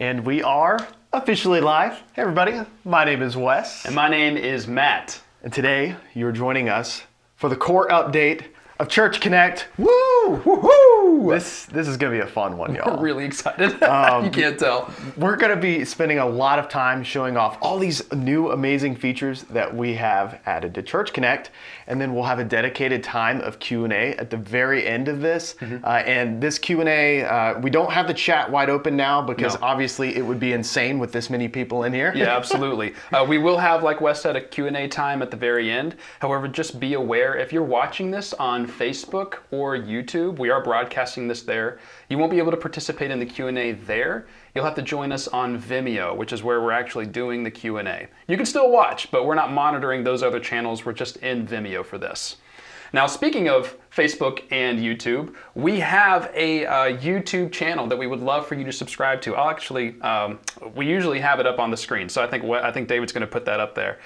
And we are officially live. Hey everybody, my name is Wes. And my name is Matt. And today you're joining us for the core update of Church Connect. Woo! Woohoo! This is going to be a fun one, y'all. We're really excited. You can't tell. We're going to be spending a lot of time showing off all these new amazing features that we have added to Church Connect. And then we'll have a dedicated time of Q&A at the very end of this. And this Q&A, we don't have the chat wide open now because obviously it would be insane with this many people in here. Yeah, absolutely. We will have, like Wes said, a Q&A time at the very end. However, just be aware, if you're watching this on Facebook or YouTube, we are broadcasting this there. You won't be able to participate in the Q&A there. You'll have to join us on Vimeo, which is where we're actually doing the Q&A. You can still watch, but we're not monitoring those other channels. We're just in Vimeo for this. Now, speaking of Facebook and YouTube, we have a YouTube channel that we would love for you to subscribe to. I'll actually, we usually have it up on the screen, so I think David's going to put that up there.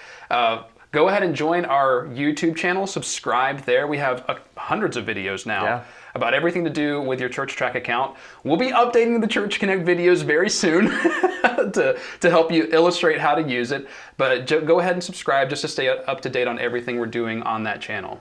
Go ahead and join our YouTube channel, subscribe there. We have hundreds of videos now about everything to do with your ChurchTrac account. We'll be updating the Church Connect videos very soon to help you illustrate how to use it. But go ahead and subscribe just to stay up to date on everything we're doing on that channel.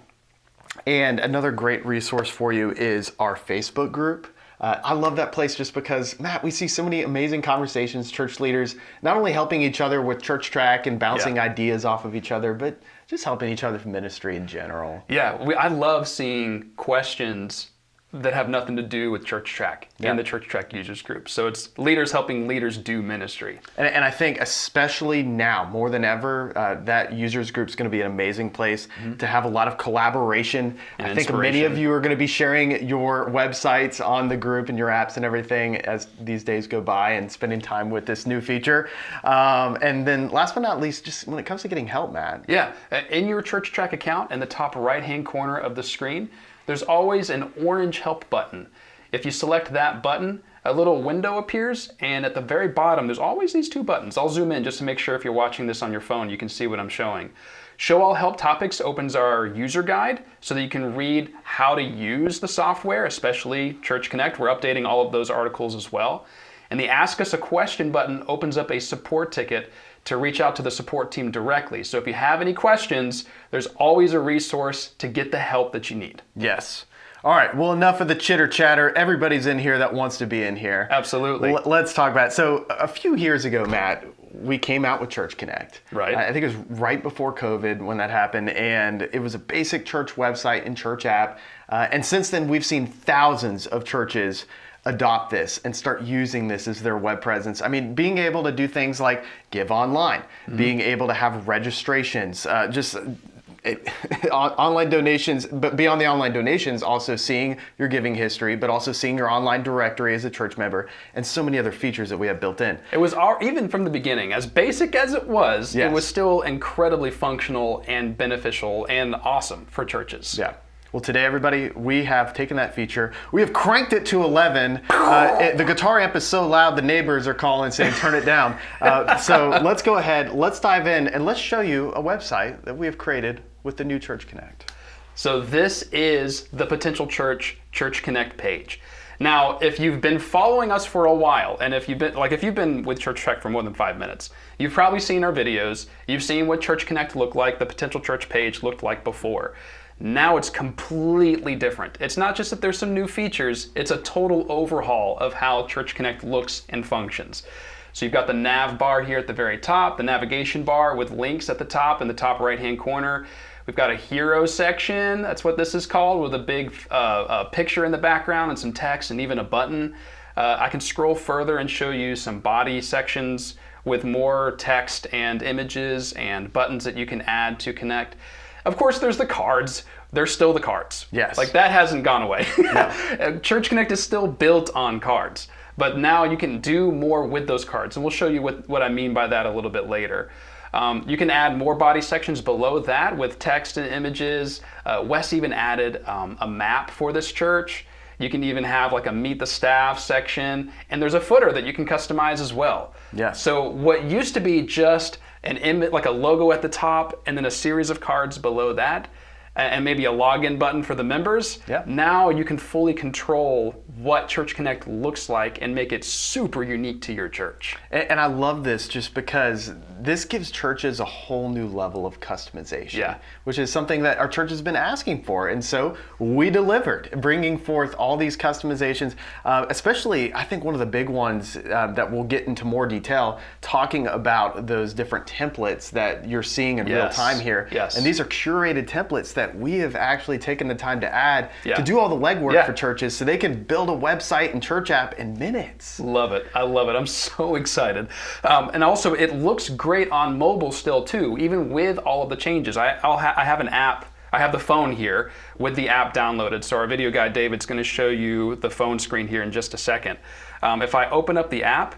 And another great resource for you is our Facebook group. I love that place just because, Matt, we see so many amazing conversations, church leaders, not only helping each other with ChurchTrac and bouncing ideas off of each other, but just helping each other for ministry in general. Yeah, I love seeing questions that have nothing to do with ChurchTrac and the ChurchTrac users group. So it's leaders helping leaders do ministry. And I think especially now, more than ever, that users group is going to be an amazing place to have a lot of collaboration. And I think many of you are going to be sharing your websites on the group and your apps and everything as these days go by and spending time with this new feature. And then last but not least, just when it comes to getting help, Matt. Yeah, in your ChurchTrac account, in the top right-hand corner of the screen, there's always an orange help button. If you select that button, a little window appears, and at the very bottom, there's always these two buttons. I'll zoom in just to make sure if you're watching this on your phone, you can see what I'm showing. Show All Help Topics opens our user guide so that you can read how to use the software, especially Church Connect. We're updating all of those articles as well. And the Ask Us a Question button opens up a support ticket to reach out to the support team directly. So if you have any questions, there's always a resource to get the help that you need. Yes. All right, well, enough of the chitter chatter. Everybody's in here that wants to be in here. Absolutely. Let's talk about it. So a few years ago, Matt, we came out with Church Connect. Right. I think it was right before COVID when that happened, and it was a basic church website and church app. And since then, we've seen thousands of churches adopt this and start using this as their web presence. I mean, being able to do things like give online, being able to have registrations, online donations, but beyond the online donations, also seeing your giving history, but also seeing your online directory as a church member, and so many other features that we have built in. It was even from the beginning, as basic as it was still incredibly functional and beneficial and awesome for churches. Yeah. Well, today, everybody, we have taken that feature. We have cranked it to 11. The guitar amp is so loud, the neighbors are calling saying, turn it down. So let's go ahead, let's dive in, and let's show you a website that we have created with the new Church Connect. So this is the Potential Church Connect page. Now, if you've been following us for a while, and if you've been with ChurchTrac for more than 5 minutes, you've probably seen our videos. You've seen what Church Connect looked like, the Potential Church page looked like before. Now it's completely different. It's not just that there's some new features, it's a total overhaul of how Church Connect looks and functions. So you've got the nav bar here at the very top, the navigation bar with links at the top in the top right-hand corner. We've got a hero section, that's what this is called, with a big picture in the background and some text and even a button. I can scroll further and show you some body sections with more text and images and buttons that you can add to connect. Of course, there's the cards. They're still the cards. Yes. Like, that hasn't gone away. No. Church Connect is still built on cards, but now you can do more with those cards, and we'll show you what I mean by that a little bit later. You can add more body sections below that with text and images. Wes even added a map for this church. You can even have like a meet the staff section, and there's a footer that you can customize as well. Yeah. So what used to be just an image, like a logo at the top, and then a series of cards below that, and maybe a login button for the members. Yeah. Now you can fully control what Church Connect looks like and make it super unique to your church. And I love this just because this gives churches a whole new level of customization, which is something that our church has been asking for. And so we delivered, bringing forth all these customizations, especially I think one of the big ones that we'll get into more detail, talking about those different templates that you're seeing in real time here. Yes. And these are curated templates that we have actually taken the time to add to do all the legwork for churches so they can build a website and church app in minutes. Love it. I love it. I'm so excited. And also it looks great on mobile still too, even with all of the changes. I have an app. I have the phone here with the app downloaded. So our video guy David's going to show you the phone screen here in just a second. If I open up the app,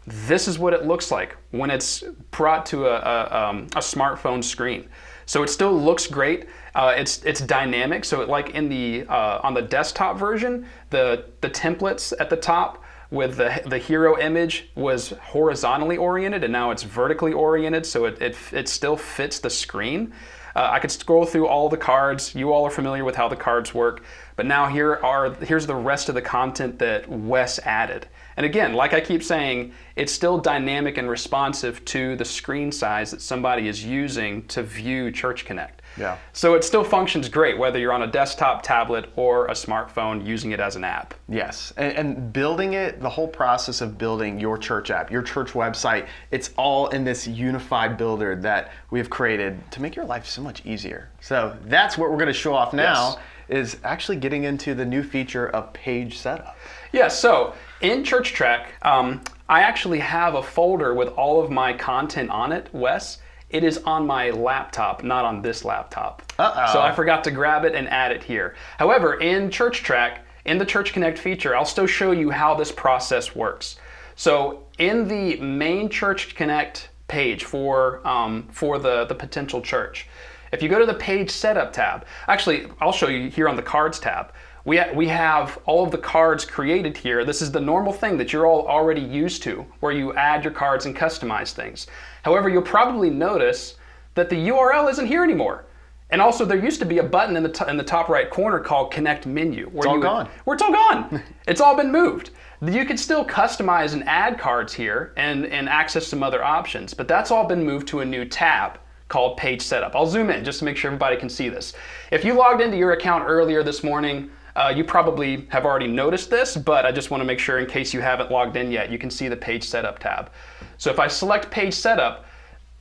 this is what it looks like when it's brought to a smartphone screen. So it still looks great. It's dynamic. So like in the on the desktop version, the templates at the top with the hero image was horizontally oriented, and now it's vertically oriented. So it still fits the screen. I could scroll through all the cards. You all are familiar with how the cards work. But now here's the rest of the content that Wes added. And again, like I keep saying, it's still dynamic and responsive to the screen size that somebody is using to view Church Connect. Yeah. So it still functions great, whether you're on a desktop, tablet, or a smartphone using it as an app. Yes, and building it, the whole process of building your church app, your church website, it's all in this unified builder that we have created to make your life so much easier. So that's what we're going to show off now, is actually getting into the new feature of page setup. Yeah, so in ChurchTrac, I actually have a folder with all of my content on it, Wes. It is on my laptop, not on this laptop. So I forgot to grab it and add it here. However, in ChurchTrac, in the Church Connect feature, I'll still show you how this process works. So in the main Church Connect page for the potential church, if you go to the page setup tab, actually, I'll show you here on the cards tab. We have all of the cards created here. This is the normal thing that you're all already used to, where you add your cards and customize things. However, you'll probably notice that the URL isn't here anymore. And also, there used to be a button in the top right corner called Connect Menu. It's all gone. It's all gone. It's all been moved. You can still customize and add cards here and access some other options, but that's all been moved to a new tab called Page Setup. I'll zoom in just to make sure everybody can see this. If you logged into your account earlier this morning, you probably have already noticed this, but I just want to make sure in case you haven't logged in yet, you can see the Page Setup tab. So if I select Page Setup,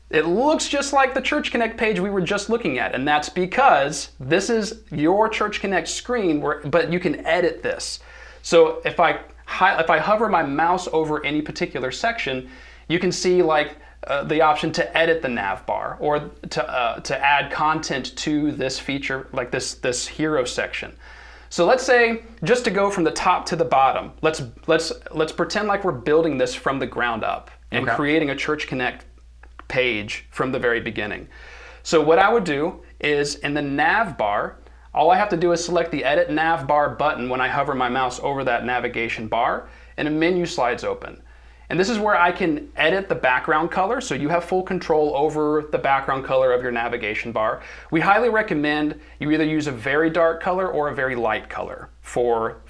it looks just like the Church Connect page we were just looking at, and that's because this is your Church Connect screen, but you can edit this. So if I hover my mouse over any particular section, you can see like the option to edit the nav bar or to add content to this feature, like this hero section. So let's say, just to go from the top to the bottom, let's pretend like we're building this from the ground up and creating a Church Connect page from the very beginning. So what I would do is in the nav bar, all I have to do is select the Edit Nav Bar button when I hover my mouse over that navigation bar, and a menu slides open. And this is where I can edit the background color, so you have full control over the background color of your navigation bar. We highly recommend you either use a very dark color or a very light color for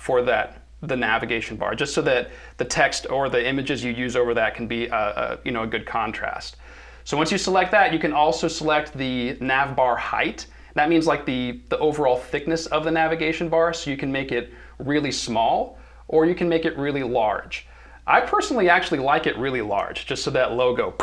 the navigation bar, just so that the text or the images you use over that can be a good contrast. So once you select that, you can also select the nav bar height. That means like the overall thickness of the navigation bar, so you can make it really small or you can make it really large. I personally actually like it really large, just so that logo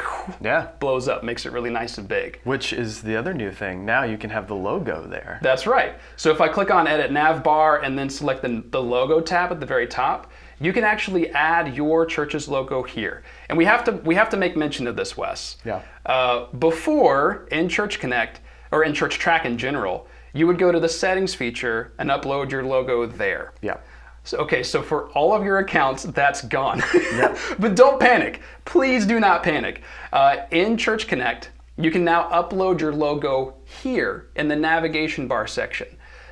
blows up, makes it really nice and big. Which is the other new thing. Now you can have the logo there. That's right. So if I click on Edit Nav Bar and then select the logo tab at the very top, you can actually add your church's logo here. And we have to make mention of this, Wes. Yeah. Before, in Church Connect, or in ChurchTrac in general, you would go to the settings feature and upload your logo there. Yeah. So for all of your accounts, that's gone. Yep. But don't panic. Please do not panic. In Church Connect, you can now upload your logo here in the navigation bar section.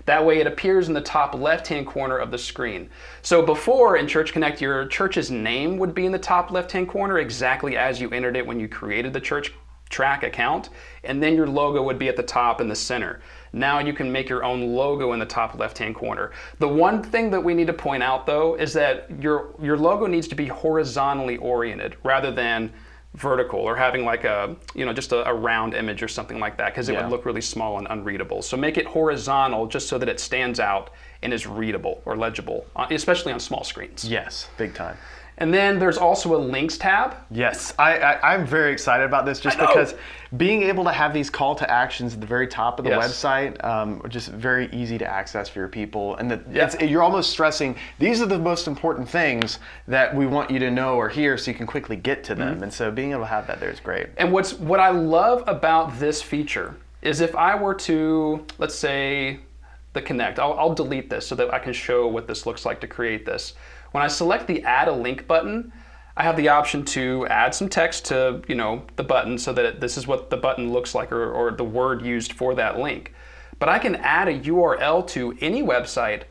That way it appears in the top left-hand corner of the screen. So before in Church Connect, your church's name would be in the top left-hand corner exactly as you entered it when you created the church ChurchTrac account, and then your logo would be at the top in the center. Now you can make your own logo in the top left-hand corner. The one thing that we need to point out though is that your logo needs to be horizontally oriented rather than vertical, or having like a, just a round image or something like that, because it would look really small and unreadable. So make it horizontal just so that it stands out and is readable or legible, especially on small screens. Yes, big time. And then there's also a links tab. Yes, I'm very excited about this just because being able to have these call to actions at the very top of the website are just very easy to access for your people. And you're almost stressing, these are the most important things that we want you to know or hear so you can quickly get to them. And so being able to have that there is great. And what I love about this feature is if I were to, let's say, the Connect, I'll delete this so that I can show what this looks like to create this. When I select the Add a Link button, I have the option to add some text to the button so that this is what the button looks like, or the word used for that link. But I can add a URL to any website,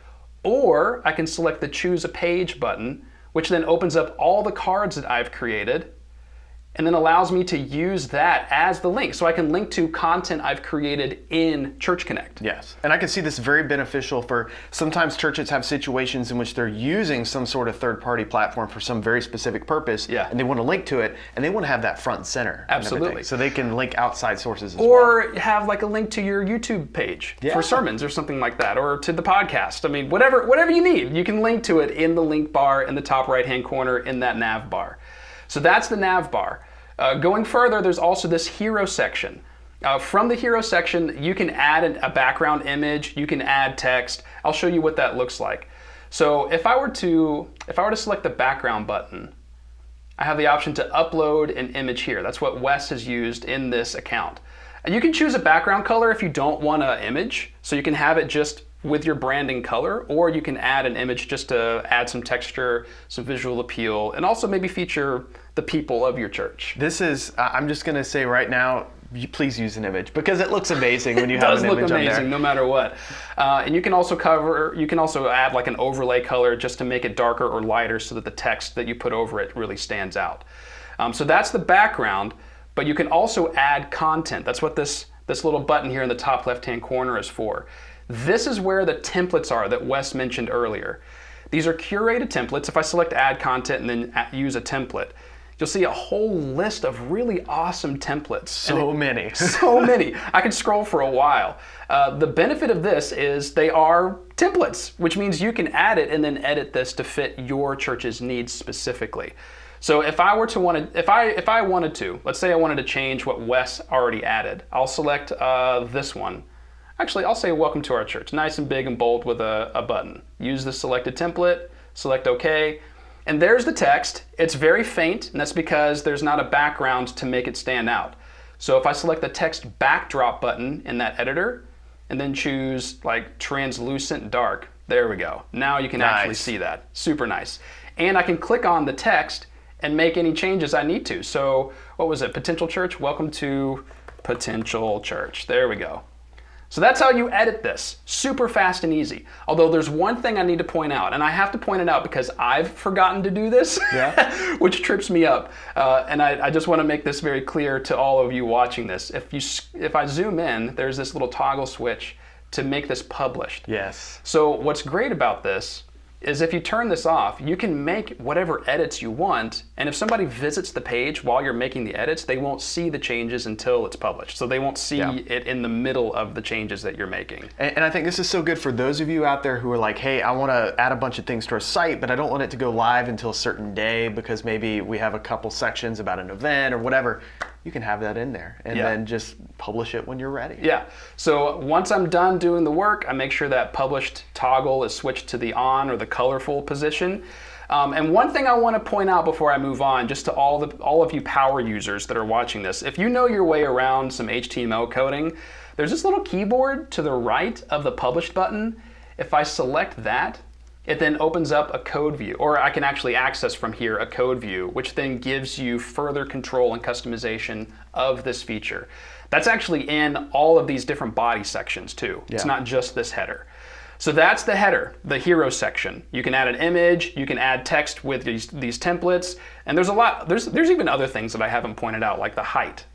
or I can select the Choose a Page button, which then opens up all the cards that I've created and then allows me to use that as the link. So I can link to content I've created in Church Connect. Yes, and I can see this very beneficial for sometimes churches have situations in which they're using some sort of third-party platform for some very specific purpose, and they want to link to it, and they want to have that front and center. Absolutely. So they can link outside sources as well. Or have like a link to your YouTube page for sermons or something like that, or to the podcast. I mean, whatever you need, you can link to it in the link bar in the top right-hand corner in that nav bar. So that's the nav bar. Going further, there's also this hero section. From the hero section, you can add a background image, you can add text. I'll show you what that looks like. So if I were to select the background button, I have the option to upload an image here. That's what Wes has used in this account. And you can choose a background color if you don't want an image, so you can have it just with your branding color, or you can add an image just to add some texture, some visual appeal, and also maybe feature the people of your church. This is, I'm just gonna say right now, please use an image because it looks amazing when you have an image on there. It does look amazing no matter what. And you can also add like an overlay color just to make it darker or lighter so that the text that you put over it really stands out. So that's the background, but you can also add content. That's what this little button here in the top left-hand corner is for. This is where the templates are that Wes mentioned earlier. These are curated templates. If I select add content and then use a template, you'll see a whole list of really awesome templates. So many. So many. I could scroll for a while. The benefit of this is they are templates, which means you can add it and then edit this to fit your church's needs specifically. So if I wanted to, let's say I wanted to change what Wes already added, I'll select this one. Actually, I'll say welcome to our church, nice and big and bold with a button. Use the selected template, select OK, and there's the text. It's very faint, and that's because there's not a background to make it stand out. So if I select the text backdrop button in that editor, and then choose like translucent dark, there we go. Now you can actually see that. Super nice. And I can click on the text and make any changes I need to. So what was it? Potential Church, welcome to Potential Church. There we go. So that's how you edit this. Super fast and easy. Although there's one thing I need to point out, and I have to point it out because I've forgotten to do this, which trips me up. And I just want to make this very clear to all of you watching this. If I zoom in, there's this little toggle switch to make this published. Yes. So what's great about this is if you turn this off, you can make whatever edits you want, and if somebody visits the page while you're making the edits, they won't see the changes until it's published. So they won't see it in the middle of the changes that you're making. And I think this is so good for those of you out there who are like, hey, I want to add a bunch of things to our site, but I don't want it to go live until a certain day because maybe we have a couple sections about an event or whatever. You can have that in there and then just publish it when you're ready. Yeah, so once I'm done doing the work, I make sure that published toggle is switched to the on or the colorful position. And one thing I want to point out before I move on, just to all of you power users that are watching this, if you know your way around some HTML coding, there's this little keyboard to the right of the published button. If I select that, it then opens up a code view, or I can actually access from here a code view, which then gives you further control and customization of this feature. That's actually in all of these different body sections too. It's not just this header. So that's the header, the hero section. You can add an image, you can add text with these templates, and there's a lot. There's even other things that I haven't pointed out, like the height.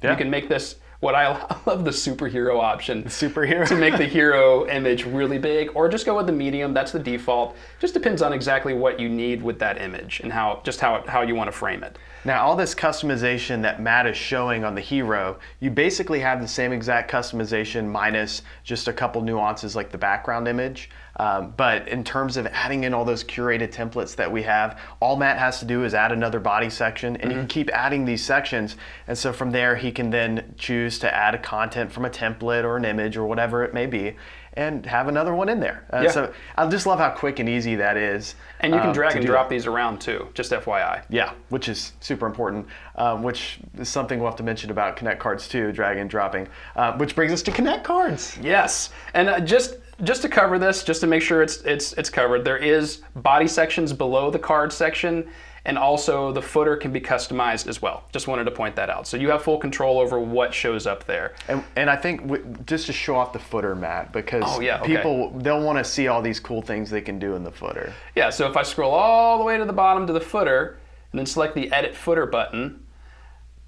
Yeah. You can make this, I love the superhero option. Superhero. To make the hero image really big, or just go with the medium. That's the default. Just depends on exactly what you need with that image and how you want to frame it. Now, all this customization that Matt is showing on the hero, you basically have the same exact customization minus just a couple nuances like the background image. But in terms of adding in all those curated templates that we have, all Matt has to do is add another body section, and you can keep adding these sections. And so from there, he can then choose to add a content from a template or an image or whatever it may be, and have another one in there. So I just love how quick and easy that is. And you can drag and drop these around too, just FYI. Yeah, which is super important, which is something we'll have to mention about Connect cards too, drag and dropping, which brings us to Connect cards. Yes, and just to cover this, just to make sure it's covered, there is body sections below the card section, and also the footer can be customized as well. Just wanted to point that out. So you have full control over what shows up there. And I think just to show off the footer, Matt, because people, they'll want to see all these cool things they can do in the footer. Yeah, so if I scroll all the way to the bottom to the footer, and then select the Edit Footer button,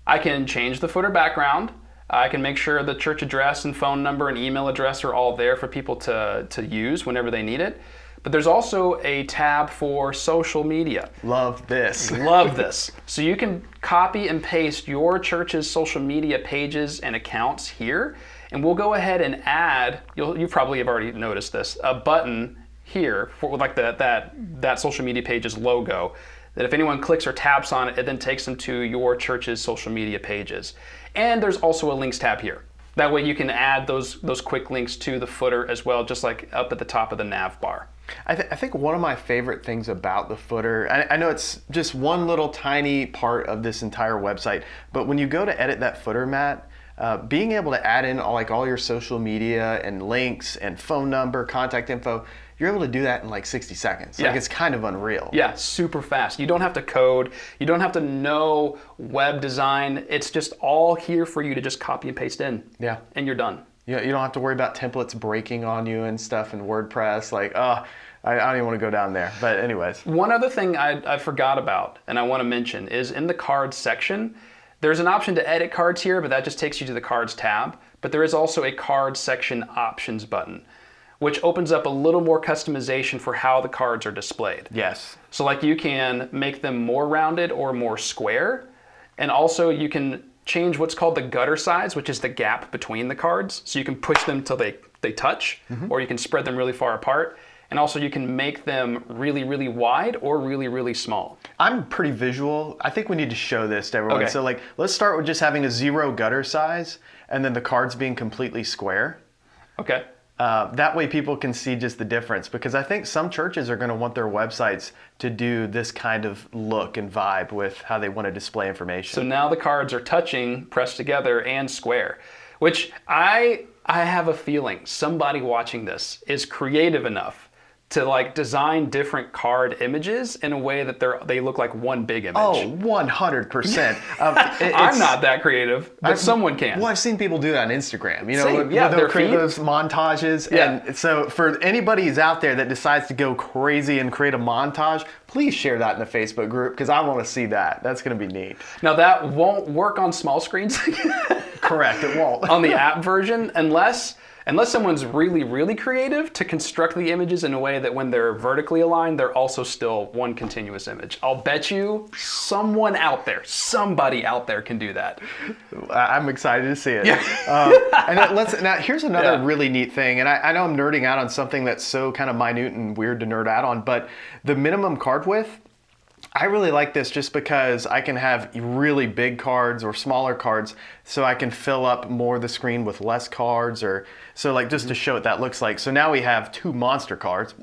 I can change the footer background. I can make sure the church address and phone number and email address are all there for people to use whenever they need it. But there's also a tab for social media. Love this. Love this. So you can copy and paste your church's social media pages and accounts here, and we'll go ahead and add, you probably have already noticed this, a button here for like that social media page's logo, that if anyone clicks or taps on it, it then takes them to your church's social media pages. And there's also a links tab here. That way you can add those quick links to the footer as well, just like up at the top of the nav bar. I think one of my favorite things about the footer, I know it's just one little tiny part of this entire website, but when you go to edit that footer, Matt, being able to add in all your social media and links and phone number, contact info, you're able to do that in like 60 seconds. Yeah. Like, it's kind of unreal. Yeah, super fast. You don't have to code. You don't have to know web design. It's just all here for you to just copy and paste in. Yeah. And you're done. Yeah, you don't have to worry about templates breaking on you and stuff in WordPress. Like, I don't even want to go down there. But anyways. One other thing I forgot about, and I want to mention, is in the cards section, there's an option to edit cards here, but that just takes you to the cards tab. But there is also a cards section options button, which opens up a little more customization for how the cards are displayed. Yes. So like you can make them more rounded or more square. And also you can change what's called the gutter size, which is the gap between the cards. So you can push them till they touch, or you can spread them really far apart. And also you can make them really, really wide or really, really small. I'm pretty visual. I think we need to show this to everyone. Okay. So like, let's start with just having a 0 gutter size and then the cards being completely square. Okay. That way people can see just the difference, because I think some churches are going to want their websites to do this kind of look and vibe with how they want to display information. So now the cards are touching, pressed together, and square, which I have a feeling somebody watching this is creative enough to like design different card images in a way that they look like one big image. Oh, 100%. I'm not that creative, but someone can. Well, I've seen people do that on Instagram. You know, Same. Yeah, they'll create feed. those montages. Yeah. And so for anybody who's out there that decides to go crazy and create a montage, please share that in the Facebook group, because I want to see that. That's going to be neat. Now that won't work on small screens. Correct, it won't. On the app version, unless someone's really, really creative to construct the images in a way that when they're vertically aligned, they're also still one continuous image. I'll bet you somebody out there can do that. I'm excited to see it. Yeah. Now here's another really neat thing, and I know I'm nerding out on something that's so kind of minute and weird to nerd out on, but the minimum card width, I really like this just because I can have really big cards or smaller cards, so I can fill up more of the screen with less cards, or so like just to show what that looks like. So now we have 2 monster cards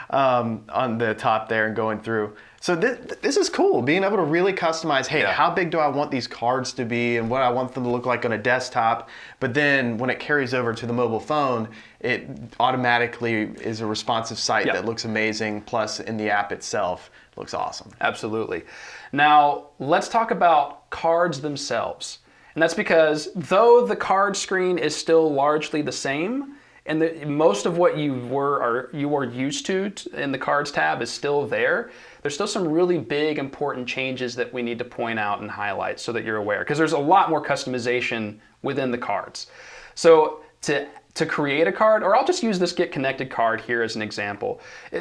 on the top there and going through. So this is cool, being able to really customize, hey, how big do I want these cards to be and what I want them to look like on a desktop. But then when it carries over to the mobile phone, it automatically is a responsive site that looks amazing. Plus in the app itself, looks awesome. Absolutely. Now, let's talk about cards themselves. And that's because though the card screen is still largely the same, and most of what you were used to in the cards tab is still there. There's still some really big important changes that we need to point out and highlight so that you're aware, because there's a lot more customization within the cards. So to create a card, or I'll just use this Get Connected card here as an example.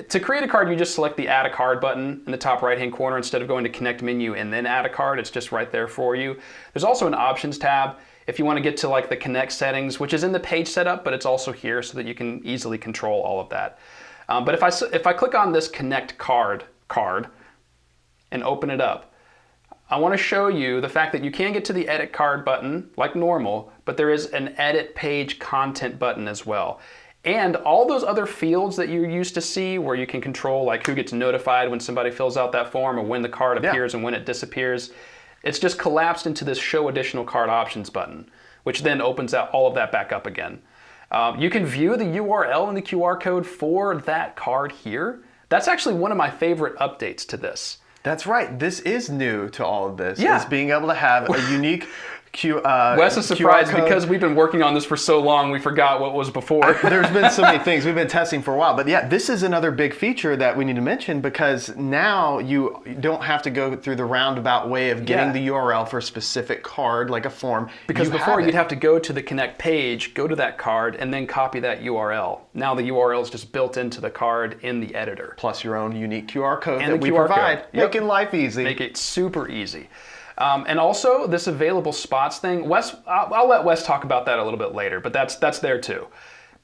To create a card, you just select the Add a Card button in the top right-hand corner instead of going to Connect menu and then Add a Card. It's just right there for you. There's also an Options tab if you want to get to like the Connect settings, which is in the page setup, but it's also here so that you can easily control all of that. But if I click on this Connect card and open it up, I want to show you the fact that you can get to the Edit Card button like normal, but there is an Edit Page Content button as well. And all those other fields that you used to see where you can control like who gets notified when somebody fills out that form or when the card appears and when it disappears, it's just collapsed into this Show Additional Card Options button, which then opens out all of that back up again. You can view the URL and the QR code for that card here. That's actually one of my favorite updates to this. That's right. This is new to all of this. Yeah. Is being able to have a unique Wes is surprised because we've been working on this for so long, we forgot what was before. There's been so many things we've been testing for a while. But yeah, this is another big feature that we need to mention, because now you don't have to go through the roundabout way of getting the URL for a specific card, like a form. Because before you'd have to go to the Connect page, go to that card, and then copy that URL. Now the URL is just built into the card in the editor. Plus your own unique QR code and that we provide, making life easy. Make it super easy. And also this available spots thing, Wes, I'll let Wes talk about that a little bit later, but that's there too.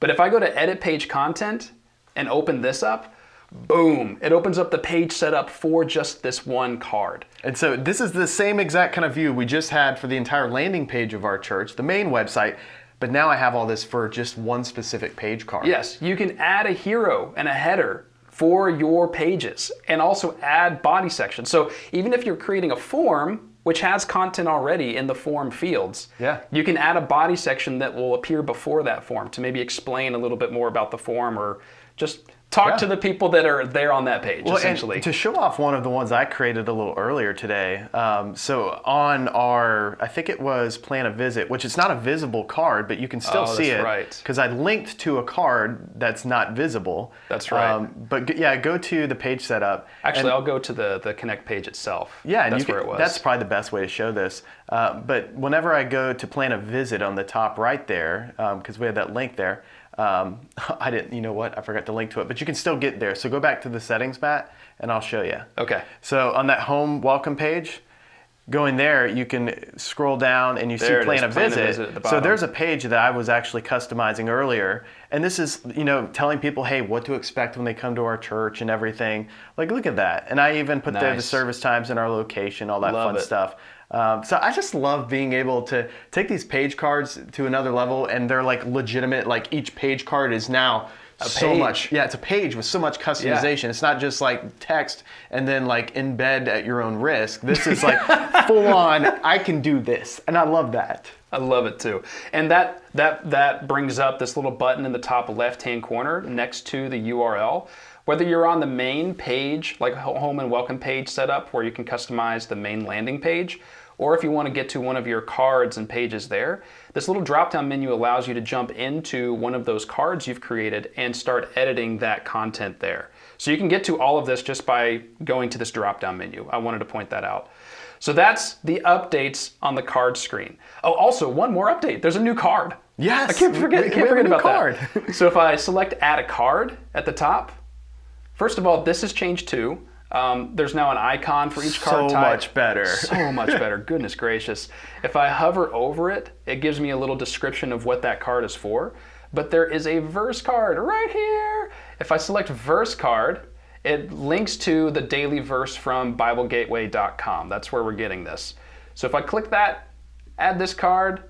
But if I go to Edit Page Content and open this up, boom, it opens up the page setup for just this one card. And so this is the same exact kind of view we just had for the entire landing page of our church, the main website, but now I have all this for just one specific page card. Yes, you can add a hero and a header for your pages and also add body sections. So even if you're creating a form, which has content already in the form fields, you can add a body section that will appear before that form to maybe explain a little bit more about the form or just talk to the people that are there on that page, essentially. And to show off one of the ones I created a little earlier today, so on our, I think it was Plan a Visit, which is not a visible card, but you can still see it. Right. Because I linked to a card that's not visible. That's right. But yeah, go to the page setup. Actually, I'll go to the Connect page itself. Yeah, that's where it was. That's probably the best way to show this. But whenever I go to Plan a Visit on the top right there, because we had that link there, I didn't, you know what, I forgot to link to it, but you can still get there. So go back to the settings, Matt, and I'll show you. Okay. So on that home welcome page, going there, you can scroll down and you see Plan a Visit. At the bottom. So there's a page that I was actually customizing earlier. And this is, telling people, hey, what to expect when they come to our church and everything. Like, look at that. And I even put there the service times and our location, all that fun stuff. So I just love being able to take these page cards to another level, and they're like legitimate, like each page card is now much. Yeah, it's a page with so much customization. Yeah. It's not just like text and then like embed at your own risk. This is like full on, I can do this. And I love that. I love it too. And that brings up this little button in the top left-hand corner next to the URL. Whether you're on the main page, like home and welcome page setup, where you can customize the main landing page, or if you want to get to one of your cards and pages there, this little drop-down menu allows you to jump into one of those cards you've created and start editing that content there. So you can get to all of this just by going to this drop-down menu. I wanted to point that out. So that's the updates on the card screen. Oh, also one more update. There's a new card. Yes. I can't forget about that. So if I select Add a Card at the top, first of all, this has changed too. There's now an icon for each card type. So much better. So much better. Goodness gracious. If I hover over it, it gives me a little description of what that card is for. But there is a verse card right here. If I select verse card, it links to the daily verse from BibleGateway.com. That's where we're getting this. So if I click that, add this card,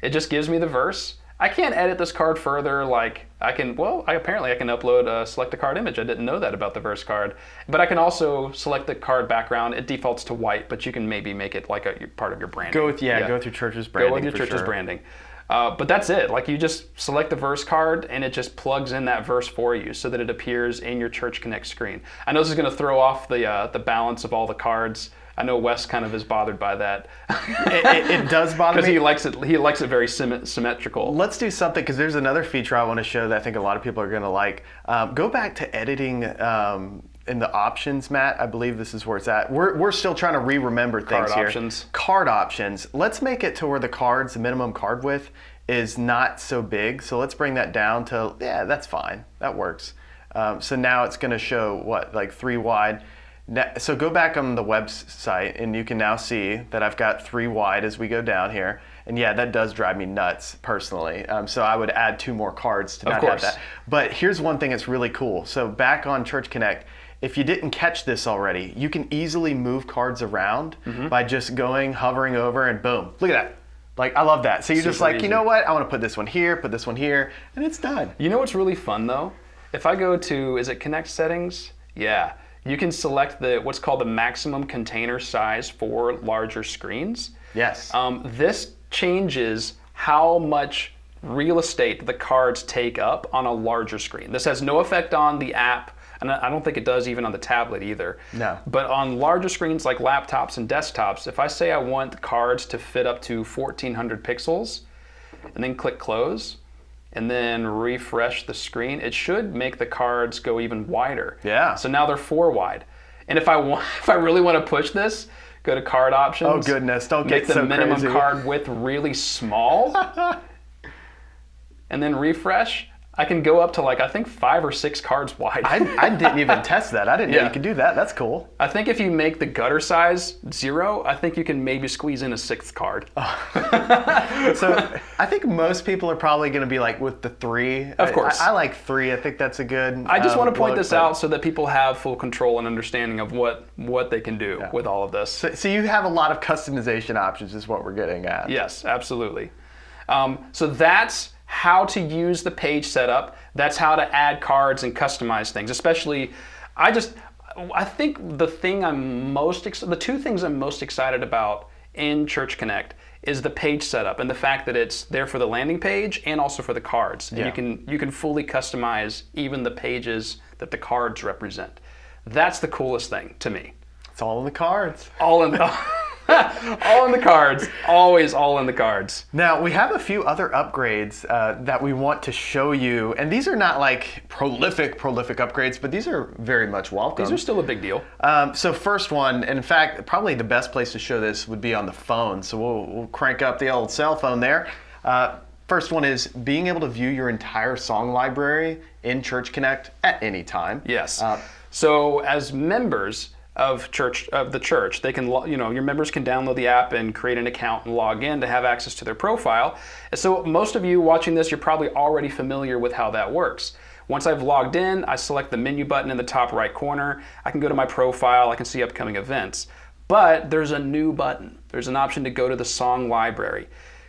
it just gives me the verse. I can't edit this card further. Like apparently I can upload select a card image. I didn't know that about the verse card. But I can also select the card background. It defaults to white, but you can maybe make it like a part of your branding. Go through Church's branding. Go with your Church's branding. But that's it. Like, you just select the verse card and it just plugs in that verse for you so that it appears in your Church Connect screen. I know this is going to throw off the balance of all the cards I know Wes kind of is bothered by that. It does bother me. Because he likes it very symmetrical. Let's do something, because there's another feature I want to show that I think a lot of people are going to like. Go back to editing in the options, Matt. I believe this is where it's at. We're still trying to remember things here. Card options. Let's make it to where the minimum card width is not so big. So let's bring that down to, yeah, that's fine. That works. So now it's going to show what, like 3 wide. So go back on the website and you can now see that I've got 3 wide as we go down here. And yeah, that does drive me nuts personally. So I would add 2 more cards to not have that. But here's one thing that's really cool. So back on Church Connect, if you didn't catch this already, you can easily move cards around by just hovering over, and boom, look at that. Like, I love that. So you're just like, you know what? I want to put this one here, and it's done. You know what's really fun though? If I go to, is it Connect settings? Yeah. You can select what's called the maximum container size for larger screens. Yes. This changes how much real estate the cards take up on a larger screen. This has no effect on the app, and I don't think it does even on the tablet either. No. But on larger screens like laptops and desktops, if I say I want the cards to fit up to 1400 pixels, and then click close, and then refresh the screen, it should make the cards go even wider. Yeah. So now they're 4 wide. And if I really want to push this, go to card options. Oh goodness, don't get so crazy. Make the minimum card width really small, and then refresh. I can go up to like, I think 5 or 6 cards wide. I didn't even test that. I didn't know you could do that. That's cool. I think if you make the gutter size 0, I think you can maybe squeeze in a 6th card. So I think most people are probably going to be like with the 3. Of course. I like 3. I think that's a good I just want to point this out so that people have full control and understanding of what they can do with all of this. So you have a lot of customization options is what we're getting at. Yes, absolutely. So that's how to use the page setup. That's how to add cards and customize things. Especially, I think the 2 things I'm most excited about in Church Connect is the page setup and the fact that it's there for the landing page and also for the cards. And you can fully customize even the pages that the cards represent. That's the coolest thing to me. It's all in the cards. All in the all in the cards. Always all in the cards. Now, we have a few other upgrades that we want to show you. And these are not like prolific upgrades, but these are very much welcome. These are still a big deal. So first one, and in fact, probably the best place to show this would be on the phone. So we'll crank up the old cell phone there. First one is being able to view your entire song library in Church Connect at any time. Yes. So as members of the church, they can, your members can download the app and create an account and log in to have access to their profile. So most of you watching this, you're probably already familiar with how that works. Once I've logged in, I select the menu button in the top right corner. I can go to my profile, I can see upcoming events. But there's a new button. There's an option to go to the song library.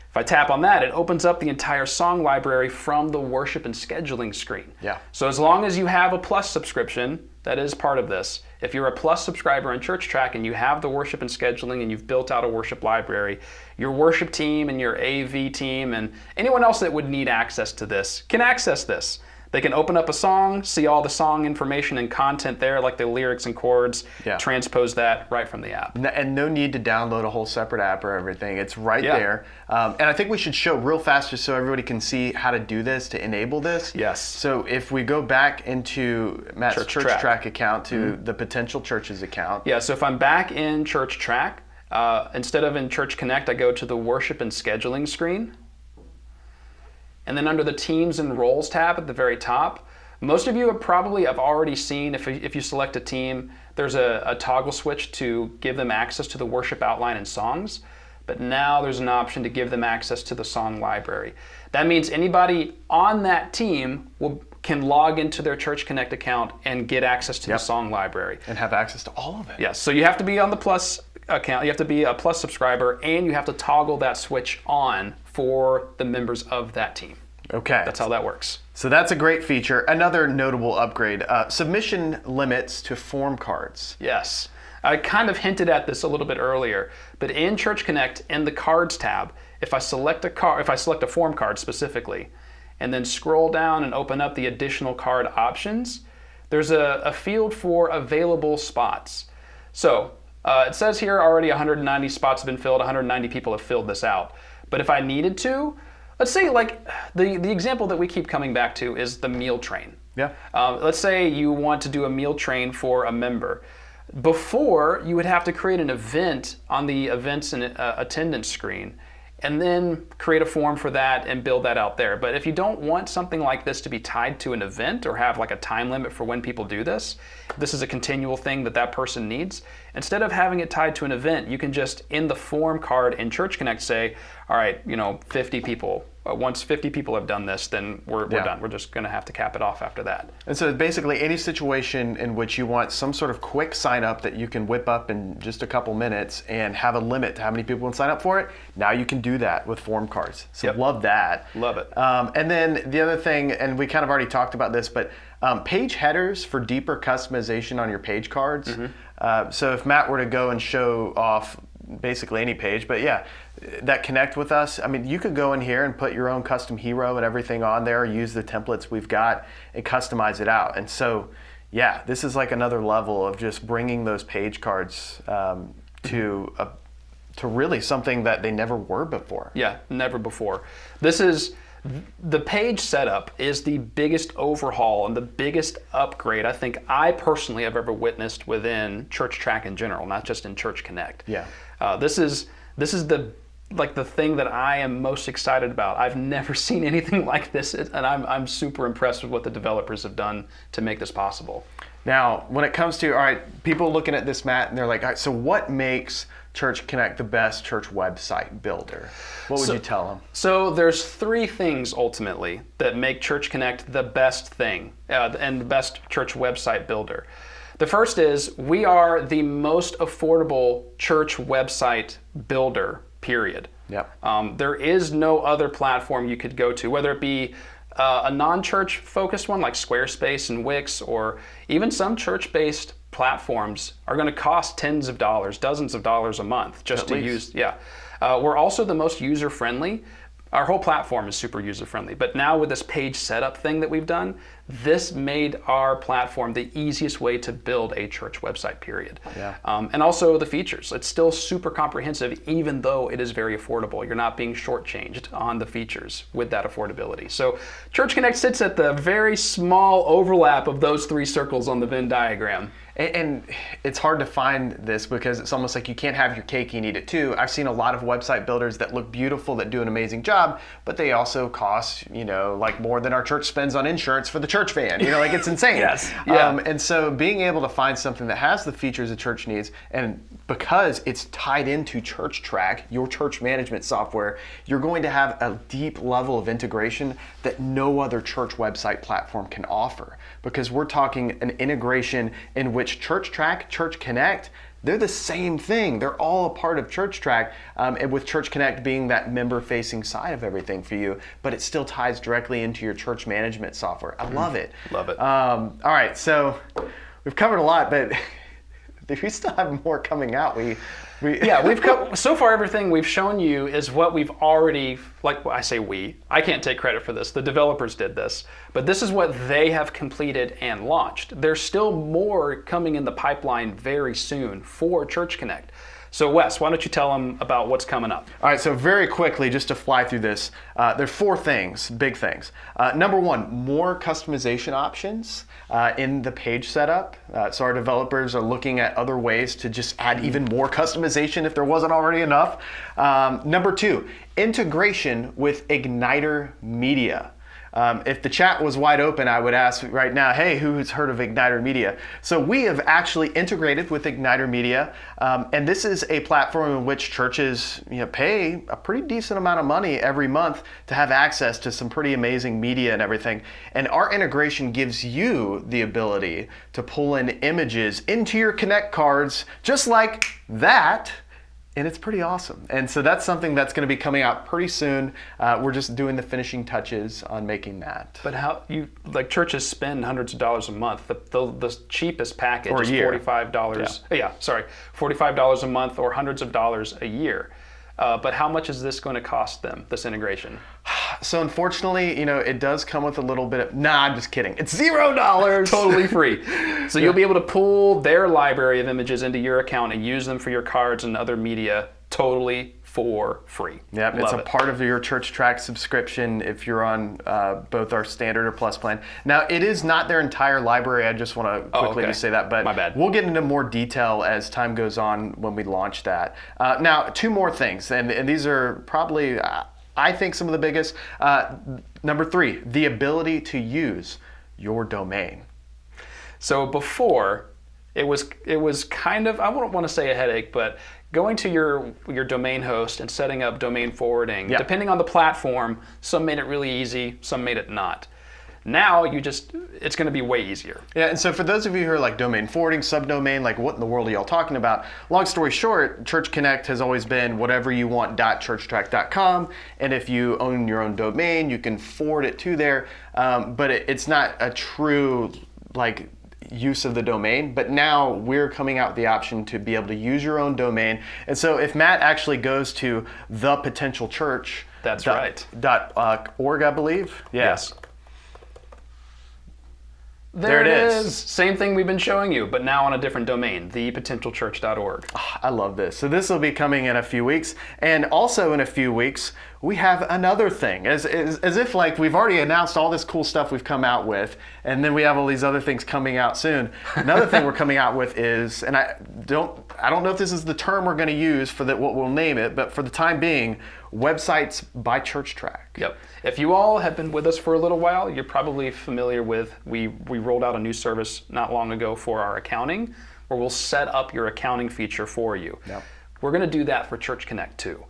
If I tap on that, it opens up the entire song library from the worship and scheduling screen. Yeah. So as long as you have a Plus subscription, that is part of this. If you're a Plus subscriber in ChurchTrac and you have the worship and scheduling and you've built out a worship library, your worship team and your AV team and anyone else that would need access to this can access this. They can open up a song, see all the song information and content there, like the lyrics and chords, transpose that right from the app. And no need to download a whole separate app or everything. It's right there. And I think we should show real fast just so everybody can see how to do this, to enable this. Yes. So if we go back into Matt's ChurchTrac account to the potential churches account. Yeah, so if I'm back in ChurchTrac, instead of in Church Connect, I go to the worship and scheduling screen. And then under the Teams and Roles tab at the very top, most of you have already seen, if you select a team, there's a toggle switch to give them access to the worship outline and songs. But now there's an option to give them access to the song library. That means anybody on that team can log into their Church Connect account and get access to the song library. And have access to all of it. Yes, so you have to be on the Plus account, you have to be a Plus subscriber, and you have to toggle that switch on for the members of that team. Okay. That's how that works. So that's a great feature. Another notable upgrade, submission limits to form cards. Yes. I kind of hinted at this a little bit earlier, but in Church Connect, in the Cards tab, if I select a form card specifically, and then scroll down and open up the additional card options, there's a field for available spots. So It says here already 190 spots have been filled, 190 people have filled this out. But if I needed to, let's say like the example that we keep coming back to is the meal train. Yeah. Let's say you want to do a meal train for a member. Before, you would have to create an event on the events and attendance screen, and then create a form for that and build that out there. But if you don't want something like this to be tied to an event or have like a time limit for when people do this, this is a continual thing that person needs. Instead of having it tied to an event, you can just in the form card in Church Connect say, all right, 50 people. Once 50 people have done this, then we're done. We're just going to have to cap it off after that. And so basically any situation in which you want some sort of quick sign up that you can whip up in just a couple minutes and have a limit to how many people can sign up for it, now you can do that with form cards. So love that. Love it. And then the other thing, and we kind of already talked about this, but page headers for deeper customization on your page cards. So if Matt were to go and show off basically any page, but that connect with us. I mean, you could go in here and put your own custom hero and everything on there, use the templates we've got and customize it out. And so, this is like another level of just bringing those page cards to really something that they never were before. Yeah, never before. The page setup is the biggest overhaul and the biggest upgrade I think I personally have ever witnessed within ChurchTrac in general, not just in Church Connect. Yeah. This is the thing that I am most excited about. I've never seen anything like this, and I'm super impressed with what the developers have done to make this possible. Now, when it comes to, all right, people looking at this, Matt, and they're like, all right, so what makes Church Connect the best church website builder? What would you tell them? So there's 3 things ultimately that make Church Connect the best thing and the best church website builder. The first is we are the most affordable church website builder, period. Yep. There is no other platform you could go to, whether it be a non-church focused one like Squarespace and Wix, or even some church-based platforms are going to cost tens of dollars, dozens of dollars a month just to use. We're also the most user-friendly. Our whole platform is super user-friendly, but now with this page setup thing that we've done, this made our platform the easiest way to build a church website, period. Yeah. And also the features. It's still super comprehensive, even though it is very affordable. You're not being shortchanged on the features with that affordability. So Church Connect sits at the very small overlap of those 3 circles on the Venn diagram. And it's hard to find this because it's almost like you can't have your cake and eat it too. I've seen a lot of website builders that look beautiful, that do an amazing job, but they also cost, like more than our church spends on insurance for the church van. Like it's insane. Yes. Yeah. And so being able to find something that has the features a church needs, and because it's tied into ChurchTrac, your church management software, you're going to have a deep level of integration that no other church website platform can offer. Because we're talking an integration in which ChurchTrac, Church Connect, they're the same thing. They're all a part of ChurchTrac, and with Church Connect being that member-facing side of everything for you, but it still ties directly into your church management software. I love it. Love it. All right, so we've covered a lot, but we still have more coming out. We've so far everything we've shown you is what we've already, I say I can't take credit for this, the developers did this, but this is what they have completed and launched. There's still more coming in the pipeline very soon for Church Connect. So Wes, why don't you tell them about what's coming up? All right, so very quickly, just to fly through this, there are 4 things, big things. Number 1, more customization options in the page setup. So our developers are looking at other ways to just add even more customization if there wasn't already enough. Number 2, integration with Igniter Media. If the chat was wide open, I would ask right now, hey, who's heard of Igniter Media? So we have actually integrated with Igniter Media, and this is a platform in which churches pay a pretty decent amount of money every month to have access to some pretty amazing media and everything. And our integration gives you the ability to pull in images into your Connect cards just like that. And it's pretty awesome. And so that's something that's going to be coming out pretty soon. We're just doing the finishing touches on making that. But how churches spend hundreds of dollars a month. The cheapest package is $45. $45 a month or hundreds of dollars a year. But how much is this going to cost them, this integration? So unfortunately, it does come with a little bit of, I'm just kidding. It's $0. Totally free. So you'll be able to pull their library of images into your account and use them for your cards and other media totally for free. Yep, it's a part of your ChurchTrac subscription if you're on both our standard or plus plan. Now, it is not their entire library. I just want to quickly just say that, but my bad. We'll get into more detail as time goes on when we launch that. Now, two more things, and these are probably, I think, some of the biggest. Number 3, the ability to use your domain. So before, it was kind of, I wouldn't want to say a headache, but going to your domain host and setting up domain forwarding, depending on the platform, some made it really easy, some made it not. Now it's going to be way easier. Yeah, and so for those of you who are like domain forwarding, subdomain, like what in the world are y'all talking about? Long story short, Church Connect has always been whatever you want .churchtrac.com, and if you own your own domain, you can forward it to there, but it's not a true use of the domain, but now we're coming out with the option to be able to use your own domain. And so if Matt actually goes to thepotentialchurch, that's right, .org, I believe. Yes. There it is. Same thing we've been showing you, but now on a different domain, thepotentialchurch.org. I love this. So this will be coming in a few weeks. And also in a few weeks, we have another thing. As if we've already announced all this cool stuff we've come out with, and then we have all these other things coming out soon. Another thing we're coming out with is, and I don't know if this is the term we're going to use for what we'll name it, but for the time being, websites by ChurchTrac. Yep. If you all have been with us for a little while, you're probably familiar with, we rolled out a new service not long ago for our accounting, where we'll set up your accounting feature for you. Yep. We're going to do that for Church Connect too,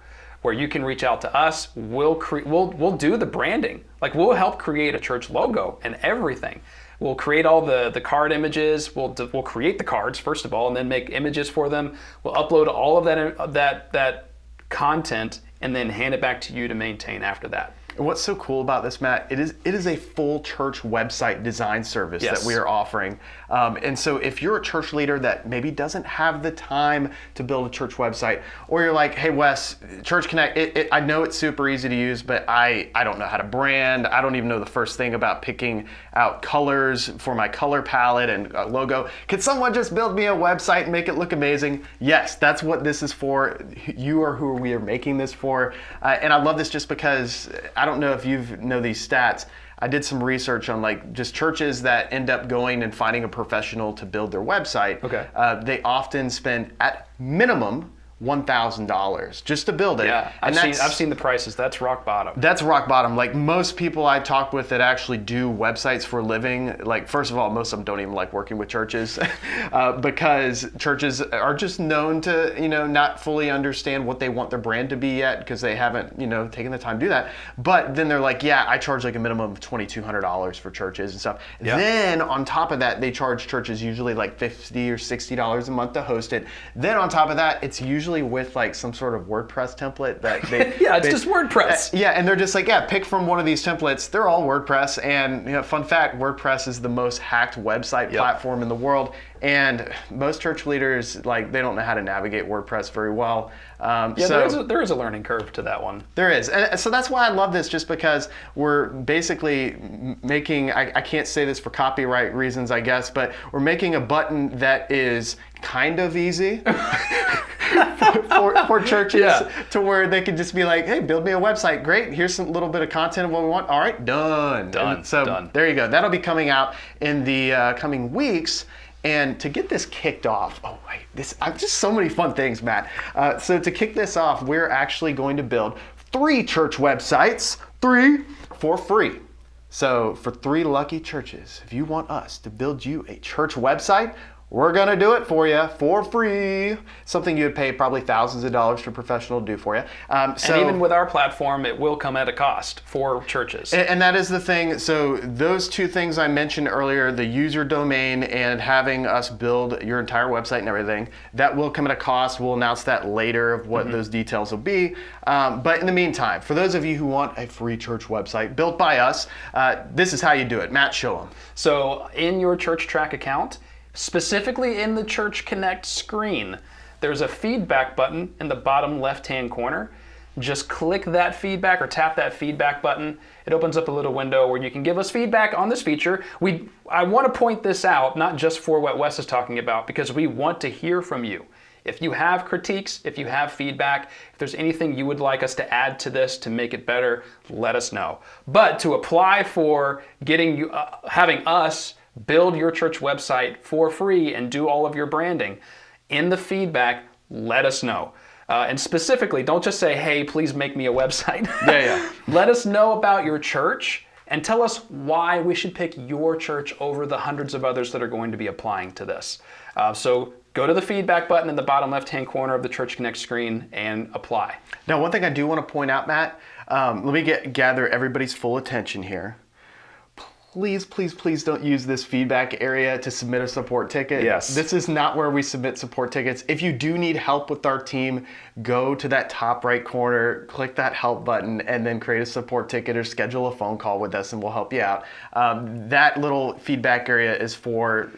where you can reach out to us. We'll do the branding. We'll help create a church logo and everything. We'll create all the card images. We'll create the cards first of all, and then make images for them. We'll upload all of that content and then hand it back to you to maintain after that. And what's so cool about this, Matt, it is a full church website design service that we are offering. And so if you're a church leader that maybe doesn't have the time to build a church website, or you're like, hey Wes, Church Connect, I know it's super easy to use, but I don't know how to brand. I don't even know the first thing about picking out colors for my color palette and logo. Could someone just build me a website and make it look amazing? Yes, that's what this is for. You are who we are making this for. And I love this just because I don't know if you know these stats. I did some research on just churches that end up going and finding a professional to build their website. Okay. They often spend at minimum $1,000 just to build it. Yeah, I've seen the prices. That's rock bottom. That's rock bottom. Most people I talk with that actually do websites for a living, first of all, most of them don't even like working with churches because churches are just known to, not fully understand what they want their brand to be yet because they haven't, taken the time to do that. But then they're like, yeah, I charge a minimum of $2,200 for churches and stuff. Yeah. Then on top of that, they charge churches usually $50 or $60 a month to host it. Then on top of that, it's usually with some sort of WordPress template that they it's just WordPress. And they're just pick from one of these templates. They're all WordPress, and fun fact, WordPress is the most hacked website platform in the world. And most church leaders, they don't know how to navigate WordPress very well. There is a learning curve to that one. There is. And so that's why I love this, just because we're basically making, I can't say this for copyright reasons, I guess, but we're making a button that is kind of easy for churches to where they can just be like, hey, build me a website. Great. Here's some little bit of content of what we want. All right, done. Done. There you go. That'll be coming out in the coming weeks. And to get this kicked off, just so many fun things, Matt. So to kick this off, we're actually going to build 3 church websites, 3 for free. So for 3 lucky churches, if you want us to build you a church website, we're going to do it for you for free. Something you would pay probably thousands of dollars to a professional to do for you. And even with our platform, it will come at a cost for churches. And that is the thing. So those 2 things I mentioned earlier, the user domain and having us build your entire website and everything, that will come at a cost. We'll announce that later of what those details will be. But in the meantime, for those of you who want a free church website built by us, this is how you do it. Matt, show them. So in your ChurchTrac account, specifically in the Church Connect screen, there's a feedback button in the bottom left-hand corner. just click that feedback or tap that feedback button. It opens up a little window where you can give us feedback on this feature. I want to point this out, not just for what Wes is talking about, because we want to hear from you. If you have critiques, if you have feedback, if there's anything you would like us to add to this to make it better, let us know. But to apply for getting you, having us build your church website for free and do all of your branding, in the feedback, let us know. And specifically, don't just say, hey, please make me a website. Yeah. Let us know about your church and tell us why we should pick your church over the hundreds of others that are going to be applying to this. So go to the feedback button in the bottom left-hand corner of the Church Connect screen and apply. Now, one thing I do want to point out, Matt, let me gather everybody's full attention here. Please don't use this feedback area to submit a support ticket. Yes. This is not where we submit support tickets. If you do need help with our team, go to that top right corner, click that help button, and then create a support ticket or schedule a phone call with us and we'll help you out. That little feedback area is for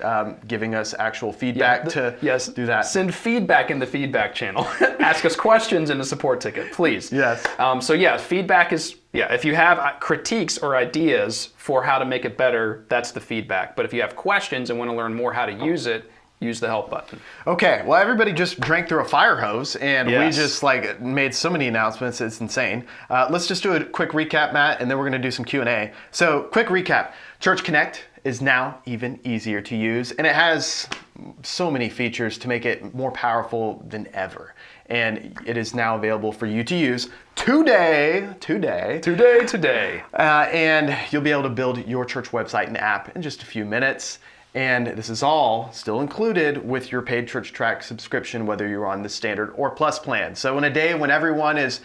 giving us actual feedback to do that. Send feedback in the feedback channel. Ask us questions in the support ticket, please. Yes. Feedback is, if you have critiques or ideas for how to make it better, that's the feedback. But if you have questions and want to learn more how to use it, use the help button. Okay, well, everybody just drank through a fire hose and we Yes. just made so many announcements, it's insane. Let's just do a quick recap, Matt, and then we're gonna do some Q&A. So, quick recap. Church Connect is now even easier to use, and it has so many features to make it more powerful than ever. And it is now available for you to use today. And you'll be able to build your church website and app in just a few minutes. And this is all still included with your paid ChurchTrac subscription, whether you're on the standard or plus plan. So in a day when everyone is,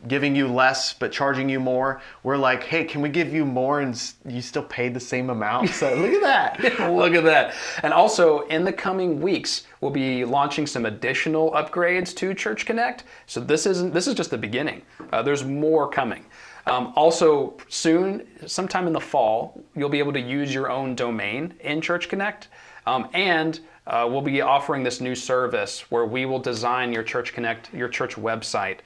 giving you less but charging you more, we're like, hey, can we give you more and you still pay the same amount? So look at that. Look at that. And also, in the coming weeks, we'll be launching some additional upgrades to Church Connect. So this is just the beginning. There's more coming. Also, soon, sometime in the fall, you'll be able to use your own domain in Church Connect. And we'll be offering this new service where we will design your Church Connect, your church website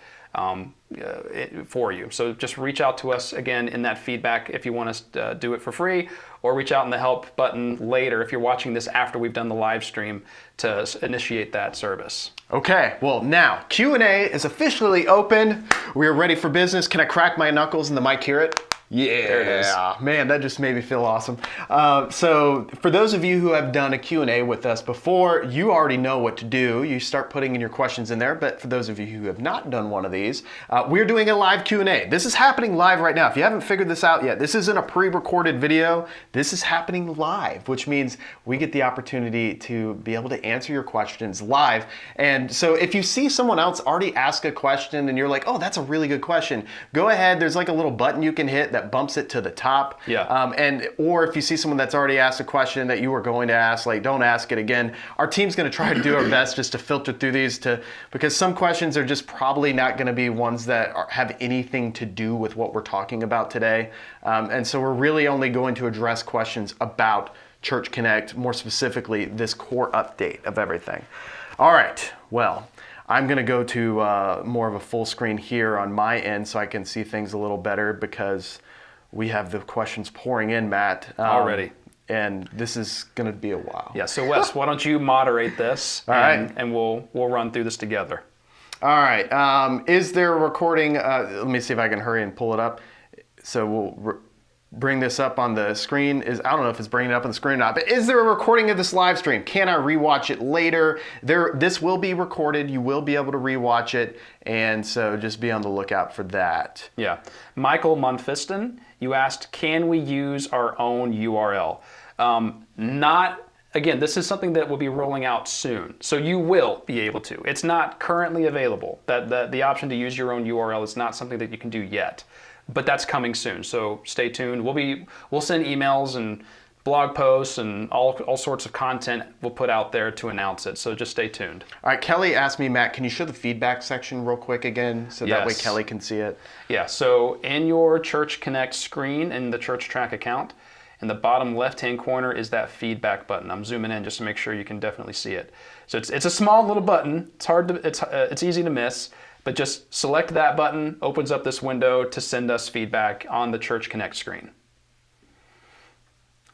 for you. So just reach out to us again in that feedback if you want us to do it for free, or reach out in the help button later if you're watching this after we've done the live stream to initiate that service. Okay, well now, Q&A is officially open. We are ready for business. Can I crack my knuckles and the mic hear it? Yeah, there it is. Man, that just made me feel awesome. So for those of you who have done a Q&A with us before, you already know what to do. You start putting in your questions in there, but for those of you who have not done one of these, we're doing a live Q&A. This is happening live right now. If you haven't figured this out yet, this isn't a pre-recorded video. This is happening live, which means we get the opportunity to be able to answer your questions live. And so if you see someone else already ask a question and you're like, oh, that's a really good question, go ahead. There's like a little button you can hit that bumps it to the top. Or if you see someone that's already asked a question that you were going to ask, don't ask it again. Our team's going to try to do our best just to filter through these because some questions are just probably not going to be ones that have anything to do with what we're talking about today. And so we're really only going to address questions about Church Connect, more specifically this core update of everything. All right, well, I'm going to go to more of a full screen here on my end so I can see things a little better because we have the questions pouring in, Matt. Already. And this is going to be a while. Yeah, so Wes, why don't you moderate this and we'll run through this together. All right. Is there a recording? Let me see if I can hurry and pull it up. So we'll bring this up on the screen. I don't know if it's bringing it up on the screen or not, but is there a recording of this live stream? Can I rewatch it later? This will be recorded. You will be able to rewatch it. And so just be on the lookout for that. Yeah. Michael Monfiston, you asked, can we use our own URL? Again, this is something that will be rolling out soon, so you will be able to. It's not currently available. The option to use your own URL is not something that you can do yet, but that's coming soon. So stay tuned. We'll send emails and blog posts and all sorts of content we'll put out there to announce it. So just stay tuned. All right, Kelly asked me, Matt, can you show the feedback section real quick again, so that way Kelly can see it? Yeah. So in your Church Connect screen in the ChurchTrac account, in the bottom left-hand corner is that feedback button. I'm zooming in just to make sure you can definitely see it. So it's a small little button. It's easy to miss, But just select that button, opens up this window to send us feedback on the Church Connect screen.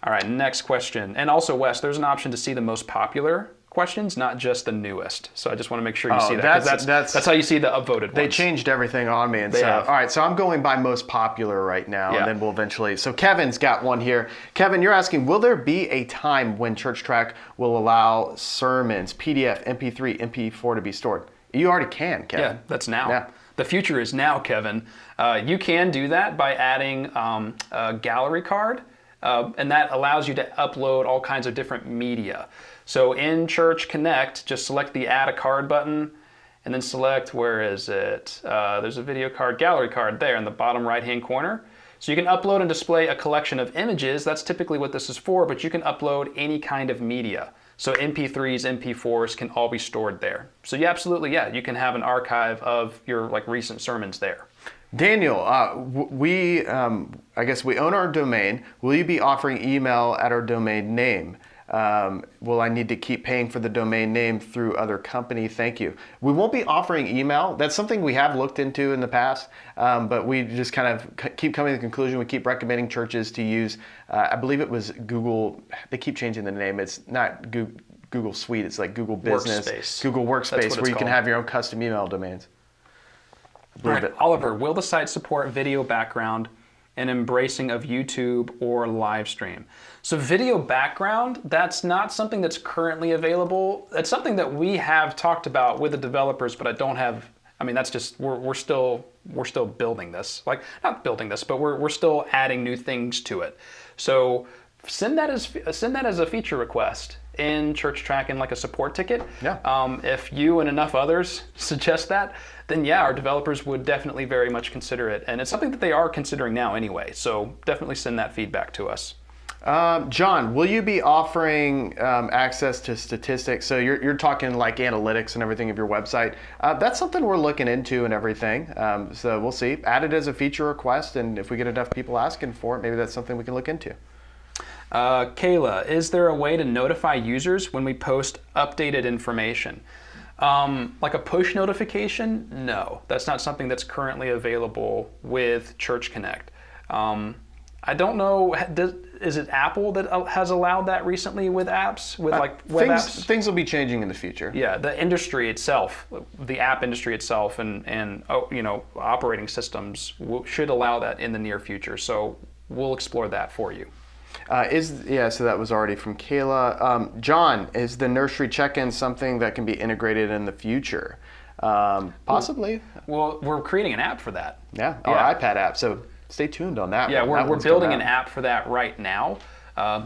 All right, next question. And also, Wes, there's an option to see the most popular questions, not just the newest. So I just want to make sure you see that. That's how you see the upvoted ones. They changed everything on me. And all right, so I'm going by most popular right now, and then we'll eventually. So Kevin's got one here. Kevin, you're asking, will there be a time when ChurchTrac will allow sermons, PDF, MP3, MP4 to be stored? You already can, Kevin. Yeah, that's now. Yeah. The future is now, Kevin. You can do that by adding a gallery card, and that allows you to upload all kinds of different media. So in Church Connect, just select the Add a Card button, and then select, where is it? There's a video card, gallery card there in the bottom right-hand corner. So you can upload and display a collection of images. That's typically what this is for, but you can upload any kind of media. So MP3s, MP4s can all be stored there. So yeah, absolutely, yeah, you can have an archive of your recent sermons there. Daniel, I guess we own our domain. Will you be offering email at our domain name? Will I need to keep paying for the domain name through other company? Thank you. We won't be offering email. That's something we have looked into in the past, but we just kind of keep coming to the conclusion. We keep recommending churches to use, I believe it was Google. They keep changing the name. It's not Google Suite. It's like Google Business, Workspace. Google Workspace, where you can have your own custom email domains. All right, Oliver, will the site support video background and embracing of YouTube or Livestream? So video background, that's not something that's currently available. It's something that we have talked about with the developers, but I don't have, that's just, we're still building this. Not building this, but we're still adding new things to it. So send that as a feature request in ChurchTrac in a support ticket. Yeah. If you and enough others suggest that, then yeah, our developers would definitely very much consider it. And it's something that they are considering now anyway. So definitely send that feedback to us. John, will you be offering access to statistics? So you're talking analytics and everything of your website. That's something we're looking into and everything. So we'll see. Add it as a feature request, and if we get enough people asking for it, maybe that's something we can look into. Kayla, is there a way to notify users when we post updated information? Like a push notification? No, that's not something that's currently available with Church Connect. I don't know, is it Apple that has allowed that recently with apps, with web apps? Things will be changing in the future. Yeah, the industry itself, the app industry itself and operating systems should allow that in the near future. So we'll explore that for you. So that was already from Kayla. John, is the nursery check-in something that can be integrated in the future? Possibly. Well, we're creating an app for that. Yeah, our iPad app. So stay tuned on that. Yeah, we're building an app for that right now.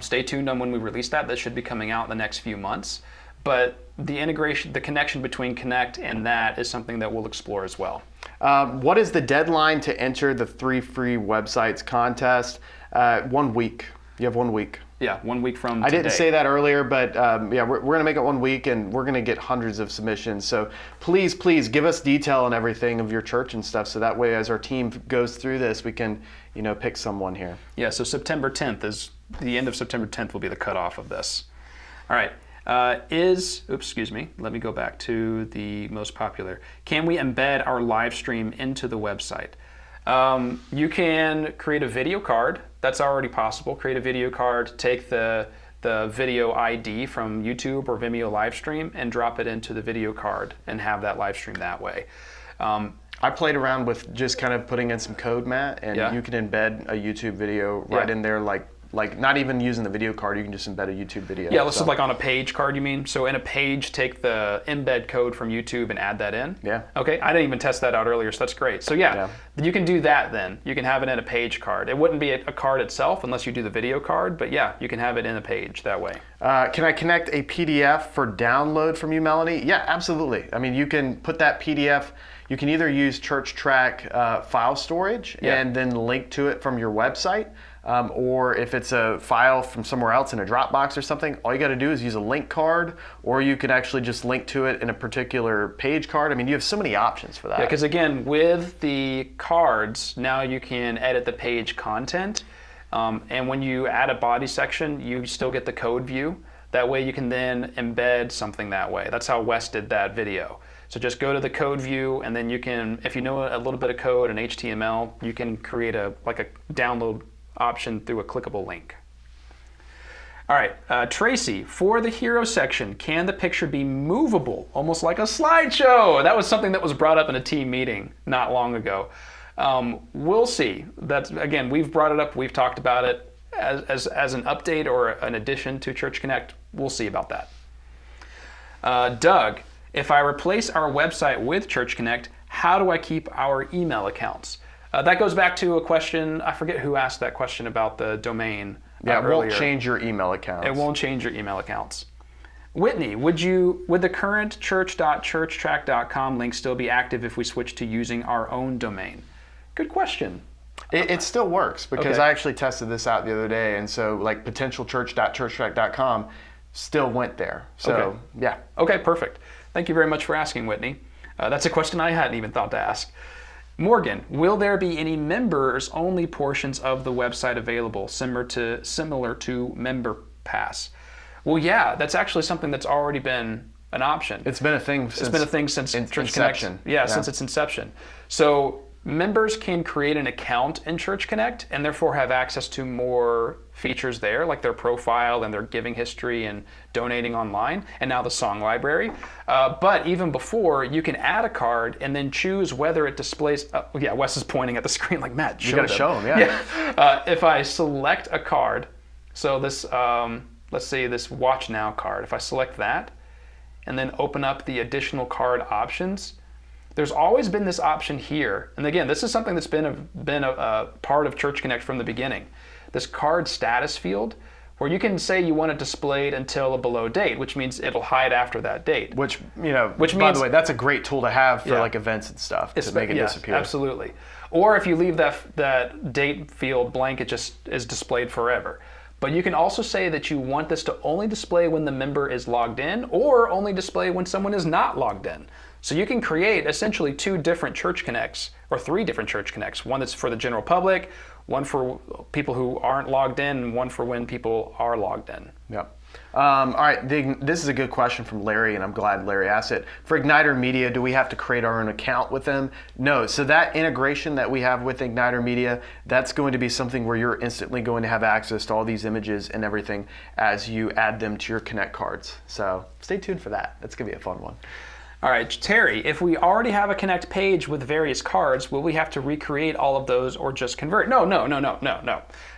Stay tuned on when we release that. That should be coming out in the next few months. But the integration, the connection between Connect and that is something that we'll explore as well. What is the deadline to enter the 3 free websites contest? 1 week. You have 1 week. Yeah, 1 week from today. I didn't say that earlier, but we're going to make it 1 week, and we're going to get hundreds of submissions. So please give us detail and everything of your church and stuff, so that way as our team goes through this, we can pick someone here. Yeah, so September 10th is, the end of September 10th will be the cutoff of this. All right. Let me go back to the most popular. Can we embed our live stream into the website? You can create a video card. That's already possible. Create a video card, take the video ID from YouTube or Vimeo Livestream and drop it into the video card and have that live stream that way. I played around with just kind of putting in some code, Matt, and you can embed a YouTube video right in there, like not even using the video card, you can just embed a YouTube video. Yeah, so like on a page card, you mean? So in a page, take the embed code from YouTube and add that in? Yeah. Okay, I didn't even test that out earlier, so that's great. So yeah, you can do that then. You can have it in a page card. It wouldn't be a card itself unless you do the video card, but yeah, you can have it in a page that way. Can I connect a PDF for download from you, Melanie? Yeah, absolutely. I mean, you can put that PDF, you can either use ChurchTrac file storage and then link to it from your website, or if it's a file from somewhere else in a Dropbox or something, all you got to do is use a link card, or you could actually just link to it in a particular page card. I mean, you have so many options for that. Yeah, because again, with the cards, now you can edit the page content, and when you add a body section, you still get the code view. That way you can then embed something that way. That's how Wes did that video. So just go to the code view, and then you can, if you know a little bit of code and HTML, you can create a download option through a clickable link. All right, Tracy, for the hero section, can the picture be movable, almost like a slideshow? That was something that was brought up in a team meeting not long ago. We'll see. That's, again, we've brought it up, we've talked about it as an update or an addition to Church Connect. We'll see about that. Doug, if I replace our website with Church Connect, how do I keep our email accounts? That goes back to a question, I forget who asked that question about the domain. Yeah, it won't change your email accounts. It won't change your email accounts. Whitney, would the current church.churchtrac.com link still be active if we switch to using our own domain? Good question. It still works, because Okay. I actually tested this out the other day, and so like potentialchurch.churchtrac.com still went there. So Okay. yeah. Okay, perfect. Thank you very much for asking, Whitney. That's a question I hadn't even thought to ask. Morgan, will there be any members-only portions of the website available, similar to Member Pass? Well, yeah, that's actually something that's already been an option. It's been a thing since Church inception. Connect. Yeah, since its inception. So members can create an account in Church Connect and therefore have access to more features there, like their profile and their giving history and donating online, and now the song library. But even before, you can add a card and then choose whether it displays. Yeah, Wes is pointing at the screen like, Matt, You got to show them, yeah. If I select a card, so this, let's say this Watch Now card, if I select that and then open up the additional card options, there's always been this option here. And again, this is something that's been a part of Church Connect from the beginning. This card status field, where you can say you want it displayed until a below date, which means it'll hide after that date. Which means, by the way, that's a great tool to have for Yeah. like events and stuff, to make it disappear. Absolutely. Or if you leave that date field blank, it just is displayed forever. But you can also say that you want this to only display when the member is logged in, or only display when someone is not logged in. So you can create essentially 2 different Church Connects, or 3 different Church Connects. One that's for the general public, one for people who aren't logged in, and one for when people are logged in. Yep. All right, this is a good question from Larry, and I'm glad Larry asked it. For Igniter Media, do we have to create our own account with them? No. So that integration that we have with Igniter Media, that's going to be something where you're instantly going to have access to all these images and everything as you add them to your Connect cards. So stay tuned for that. That's going to be a fun one. All right, Terry, if we already have a Connect page with various cards, will we have to recreate all of those or just convert? No.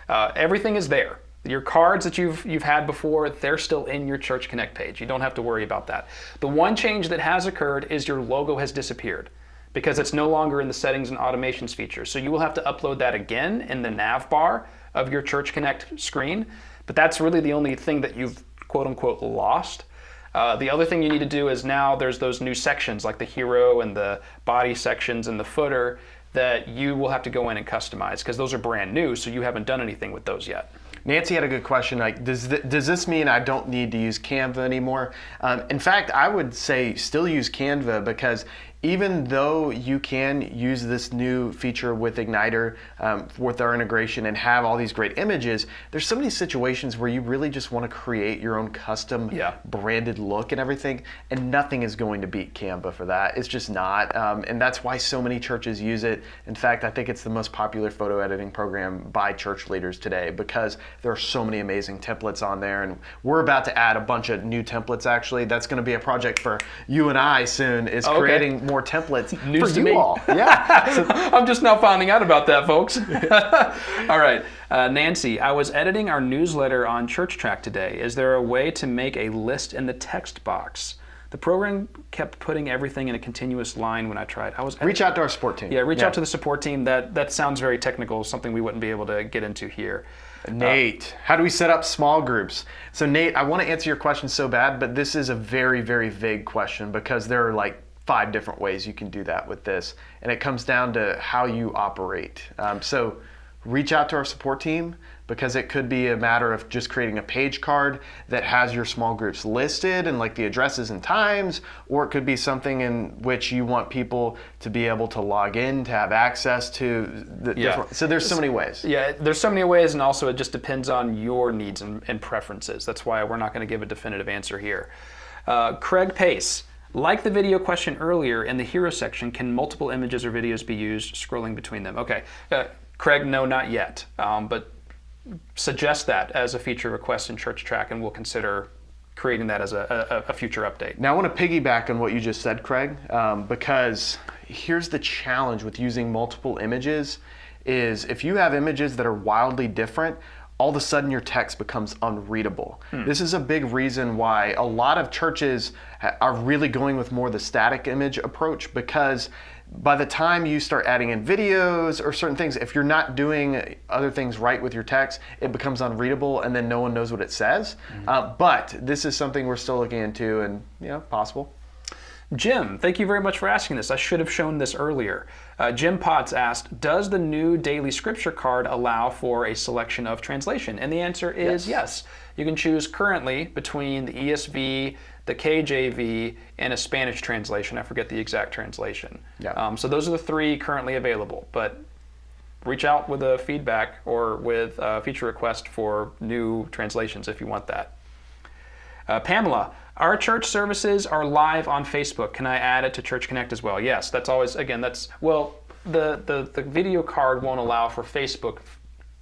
Everything is there. Your cards that you've had before, they're still in your Church Connect page. You don't have to worry about that. The one change that has occurred is your logo has disappeared because it's no longer in the settings and automations feature. So you will have to upload that again in the nav bar of your Church Connect screen. But that's really the only thing that you've quote unquote lost. The other thing you need to do is now there's those new sections like the hero and the body sections and the footer that you will have to go in and customize because those are brand new, so you haven't done anything with those yet. Nancy had a good question, like, does this mean I don't need to use Canva anymore? In fact, I would say still use Canva, because even though you can use this new feature with Igniter, with our integration, and have all these great images, there's so many situations where you really just want to create your own custom branded look and everything, and nothing is going to beat Canva for that. It's just not, and that's why so many churches use it. In fact, I think it's the most popular photo editing program by church leaders today, because there are so many amazing templates on there, and we're about to add a bunch of new templates. Actually, that's going to be a project for you and I soon, is creating more templates News for to you me. all. Yeah. So, I'm just now finding out about that, folks. All right. Nancy, I was editing our newsletter on ChurchTrac today. Is there a way to make a list in the text box? The program kept putting everything in a continuous line when I tried. reach out to our support team. Yeah, reach out to the support team. That sounds very technical, something we wouldn't be able to get into here. Nate, how do we set up small groups? So Nate, I want to answer your question so bad, but this is a very, very vague question, because there are like 5 different ways you can do that with this, and it comes down to how you operate. So reach out to our support team, because it could be a matter of just creating a page card that has your small groups listed and like the addresses and times, or it could be something in which you want people to be able to log in, to have access to the different. So there's so many ways. Yeah, there's so many ways, and also it just depends on your needs and preferences. That's why we're not going to give a definitive answer here. Craig Pace, like the video question earlier, in the hero section, can multiple images or videos be used scrolling between them? Okay, Craig, no, not yet, but suggest that as a feature request in ChurchTrac, and we'll consider creating that as a future update. Now I want to piggyback on what you just said, Craig, because here's the challenge with using multiple images is if you have images that are wildly different, all of a sudden your text becomes unreadable. This is a big reason why a lot of churches are really going with more the static image approach, because by the time you start adding in videos or certain things, if you're not doing other things right with your text, it becomes unreadable and then no one knows what it says. But this is something we're still looking into and possible. Jim, thank you very much for asking this. I should have shown this earlier. Jim Potts asked, does the new daily scripture card allow for a selection of translation? And the answer is yes. You can choose currently between the ESV, the KJV, and a Spanish translation. I forget the exact translation. So those are the three currently available. But reach out with a feedback or with a feature request for new translations if you want that. Pamela, our church services are live on Facebook. Can I add it to Church Connect as well? Yes, that's always, again, the video card won't allow for Facebook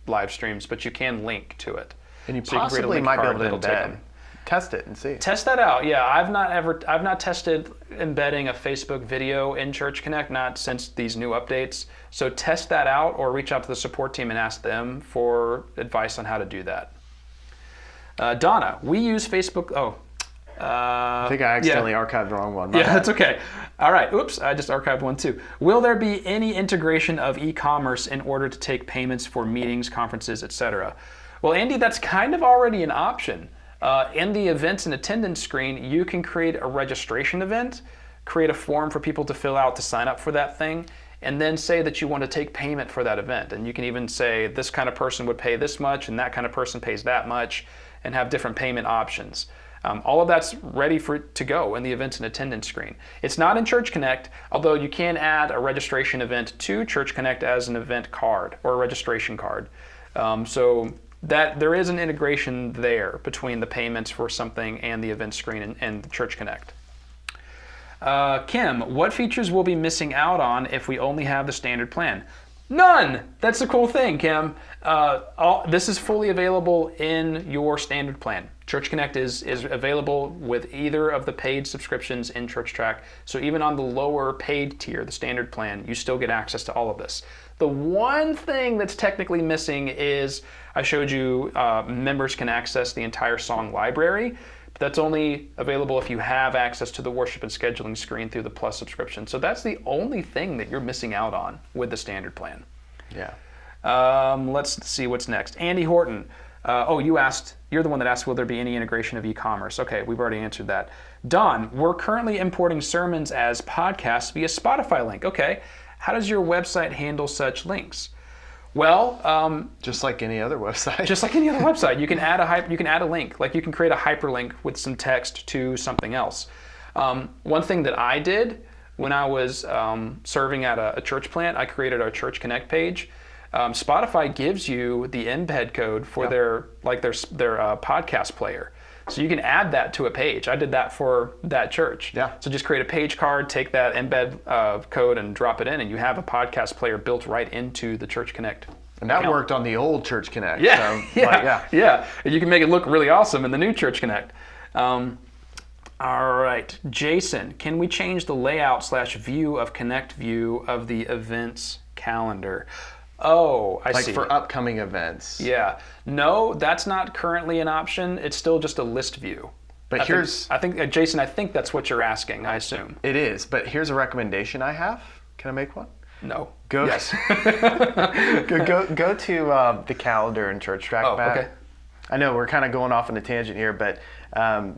live streams, but you can link to it. And you possibly might be able to embed. Test it and see. Test that out. Yeah, I've not tested embedding a Facebook video in Church Connect, not since these new updates. So test that out or reach out to the support team and ask them for advice on how to do that. Donna, we use Facebook. I think I accidentally archived the wrong one. That's okay. All right. Oops, I just archived one too. Will there be any integration of e-commerce in order to take payments for meetings, conferences, etc.? Well, Andy, that's kind of already an option. In the events and attendance screen, you can create a registration event, create a form for people to fill out to sign up for that thing, and then say that you want to take payment for that event. And you can even say this kind of person would pay this much and that kind of person pays that much, and have different payment options. All of that's ready to go in the events and attendance screen. It's not in Church Connect, although you can add a registration event to Church Connect as an event card or a registration card. So that there is an integration there between the payments for something and the event screen and the Church Connect. Kim, what features will be missing out on if we only have the standard plan? None! That's the cool thing, Kim. This is fully available in your standard plan. Church Connect is available with either of the paid subscriptions in ChurchTrac. So even on the lower paid tier, the standard plan, you still get access to all of this. The one thing that's technically missing is I showed you members can access the entire song library. But that's only available if you have access to the worship and scheduling screen through the Plus subscription. So that's the only thing that you're missing out on with the standard plan. Yeah. Let's see what's next. Andy Horton. You're the one that asked, will there be any integration of e-commerce? Okay, we've already answered that. Don, we're currently importing sermons as podcasts via Spotify link. Okay, how does your website handle such links? Well, just like any other website. Just like any other website, you can add a link. Like you can create a hyperlink with some text to something else. One thing that I did when I was serving at a church plant, I created our Church Connect page. Spotify gives you the embed code for their podcast player. So you can add that to a page. I did that for that church. Yeah. So just create a page card, take that embed code and drop it in, and you have a podcast player built right into the Church Connect. And that worked on the old Church Connect. Yeah, so, yeah. You can make it look really awesome in the new Church Connect. All right, Jason, can we change the layout/view of Connect View of the events calendar? Oh, I see. Like for upcoming events. Yeah. No, that's not currently an option. It's still just a list view. But Jason, I think that's what you're asking, I assume. It is, but here's a recommendation I have. Can I make one? No. Yes. go to the calendar in ChurchTrac. Okay. I know we're kind of going off on a tangent here, but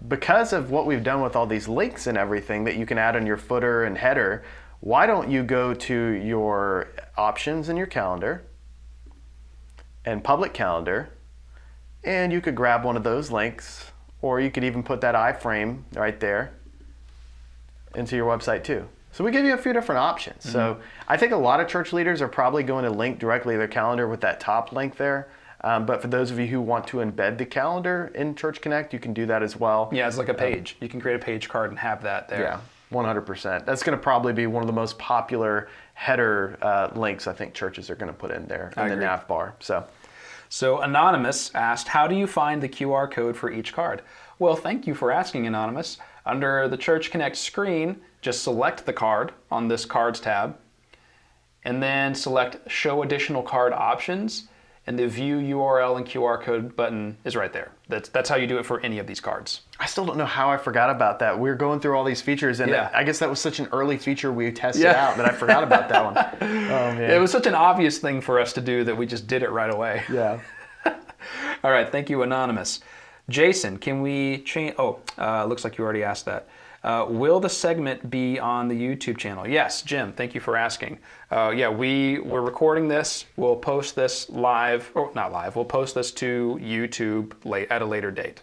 because of what we've done with all these links and everything that you can add on your footer and header, why don't you go to your options in your calendar and public calendar And you could grab one of those links, or you could even put that iframe right there into your website too. So we give you a few different options. So I think a lot of church leaders are probably going to link directly their calendar with that top link there. But for those of you who want to embed the calendar in Church Connect, you can do that as well. Yeah, it's like a page. You can create a page card and have that there. Yeah, 100%. That's going to probably be one of the most popular header links I think churches are going to put in there in the nav bar. So Anonymous asked, how do you find the QR code for each card? Well, thank you for asking, Anonymous. Under the Church Connect screen, just select the card on this Cards tab, and then select Show Additional Card Options, and the View URL and QR Code button is right there. That's how you do it for any of these cards. I still don't know how I forgot about that. We were going through all these features, and I guess that was such an early feature we tested out that I forgot about that one. Oh, man. It was such an obvious thing for us to do that we just did it right away. Yeah. All right, thank you, Anonymous. Jason, can we change? Looks like you already asked that. Will the segment be on the YouTube channel? Yes, Jim, thank you for asking. We're recording this. We'll post this live, or not live, we'll post this to YouTube at a later date.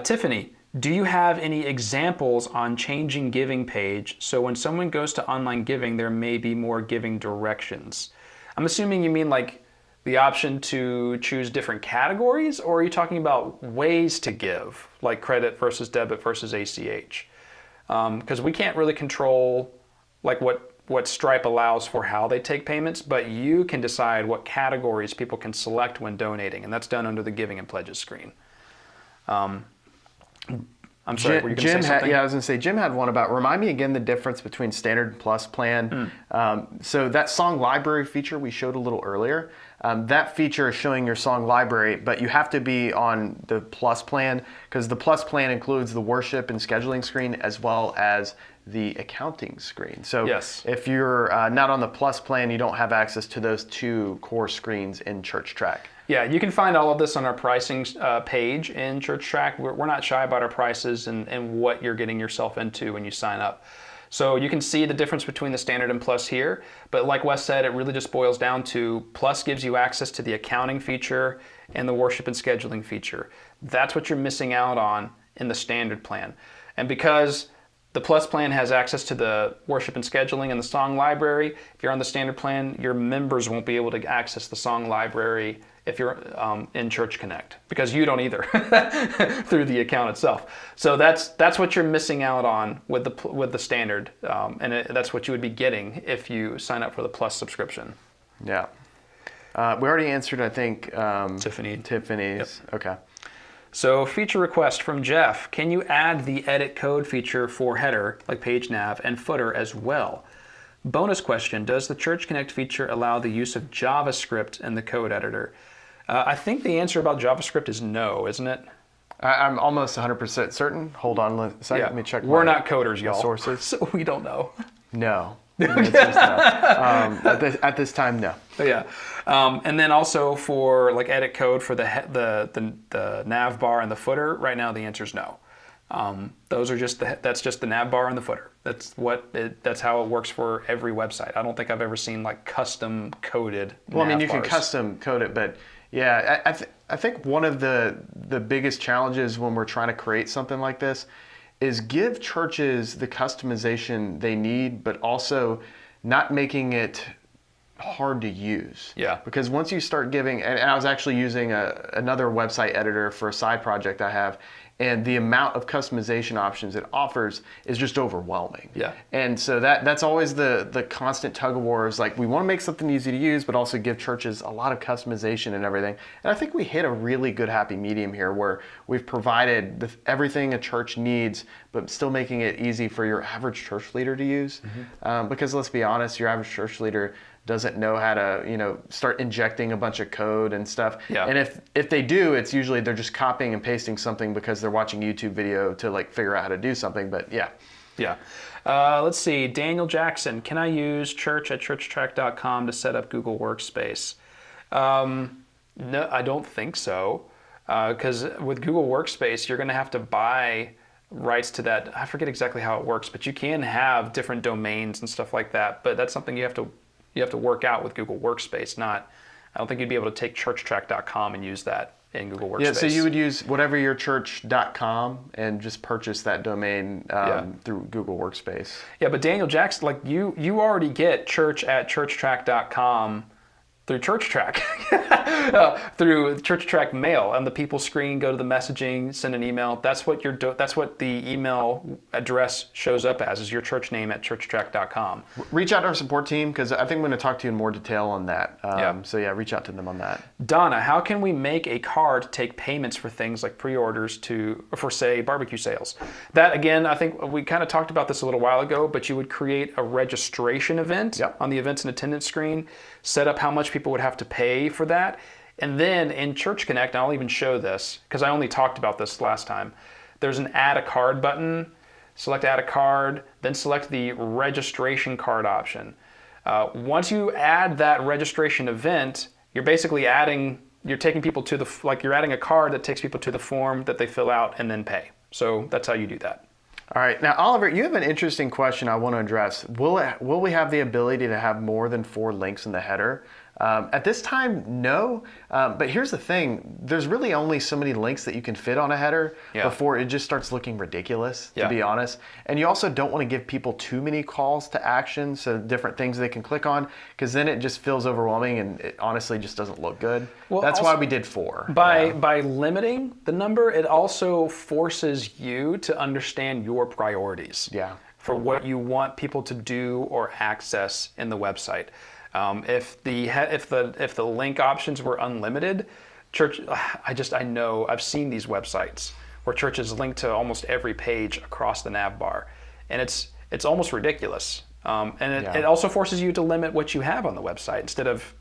Tiffany, do you have any examples on changing giving page so when someone goes to online giving, there may be more giving directions? I'm assuming you mean like the option to choose different categories, or are you talking about ways to give, like credit versus debit versus ACH? Because we can't really control like what Stripe allows for how they take payments, but you can decide what categories people can select when donating, and that's done under the Giving and Pledges screen. I'm sorry, were you going to say something? I was going to say, Jim had one about, remind me again the difference between standard and plus plan. So that song library feature we showed a little earlier, that feature is showing your song library, but you have to be on the plus plan because the plus plan includes the worship and scheduling screen as well as the accounting screen. So if you're not on the plus plan, you don't have access to those two core screens in ChurchTrac. Yeah, you can find all of this on our pricing page in ChurchTrac. We're not shy about our prices and what you're getting yourself into when you sign up. So you can see the difference between the standard and plus here, but like Wes said, it really just boils down to plus gives you access to the accounting feature and the worship and scheduling feature. That's what you're missing out on in the standard plan. And because the plus plan has access to the worship and scheduling and the song library, if you're on the standard plan, your members won't be able to access the song library if you're in Church Connect, because you don't either through the account itself. So that's what you're missing out on with the standard, and that's what you would be getting if you sign up for the plus subscription. Yeah. We already answered, I think, Tiffany's. Yep. Okay. So feature request from Jeff. Can you add the edit code feature for header, like page nav, and footer as well? Bonus question, does the Church Connect feature allow the use of JavaScript in the code editor? I think the answer about JavaScript is no, isn't it? I'm almost 100% certain. Hold on a second. Let me check. We're not coders, y'all. Sources. So we don't know. No. The answer is no. At this time, no. Yeah. And then also for like edit code for the nav bar and the footer, right now the answer is no. Those are that's just the nav bar and the footer. That's how it works for every website. I don't think I've ever seen like custom coded. Well, I mean, you nav can bars. custom code it, but yeah, I think one of the biggest challenges when we're trying to create something like this is give churches the customization they need, but also not making it hard to use. Yeah. Because once you start giving, and I was actually using another website editor for a side project I have, and the amount of customization options it offers is just overwhelming. Yeah. And so that's always the constant tug of war is like, we want to make something easy to use, but also give churches a lot of customization and everything. And I think we hit a really good happy medium here where we've provided everything a church needs, but still making it easy for your average church leader to use. Mm-hmm. Because let's be honest, your average church leader doesn't know how to, start injecting a bunch of code and stuff. Yeah. And if they do, it's usually they're just copying and pasting something because they're watching YouTube video to like figure out how to do something. But yeah. Yeah. Let's see. Daniel Jackson, can I use church@churchtrac.com to set up Google Workspace? No, I don't think so. Because with Google Workspace, you're going to have to buy rights to that. I forget exactly how it works, but you can have different domains and stuff like that. But that's something you have to work out with Google Workspace, not I don't think you'd be able to take ChurchTrac.com and use that in Google Workspace. Yeah, so you would use whatever your church.com and just purchase that domain through Google Workspace. Yeah, but Daniel Jackson, like you already get church@churchtrac.com through ChurchTrac, through ChurchTrac mail, and the people screen, go to the messaging, send an email. That's what that's what the email address shows up as, is your church name at churchtrac.com. Reach out to our support team, because I think I'm going to talk to you in more detail on that. So yeah, reach out to them on that. Donna, how can we make a card to take payments for things like pre-orders for say barbecue sales? That again, I think we kind of talked about this a little while ago, but you would create a registration event on the events and attendance screen, set up how much people would have to pay for that. And then in Church Connect, and I'll even show this because I only talked about this last time, there's an add a card button. Select add a card, then select the registration card option. Once you add that registration event, you're basically you're taking people to you're adding a card that takes people to the form that they fill out and then pay. So that's how you do that. All right, now Oliver, you have an interesting question I want to address. Will we have the ability to have more than 4 links in the header? At this time, no. But here's the thing: there's really only so many links that you can fit on a header before it just starts looking ridiculous, to be honest. And you also don't want to give people too many calls to action, so different things they can click on, because then it just feels overwhelming and it honestly just doesn't look good. Well, that's why we did 4. By limiting the number, it also forces you to understand your priorities for what you want people to do or access in the website. If the link options were unlimited, I know I've seen these websites where churches link to almost every page across the nav bar, and it's almost ridiculous. It also forces you to limit what you have on the website instead of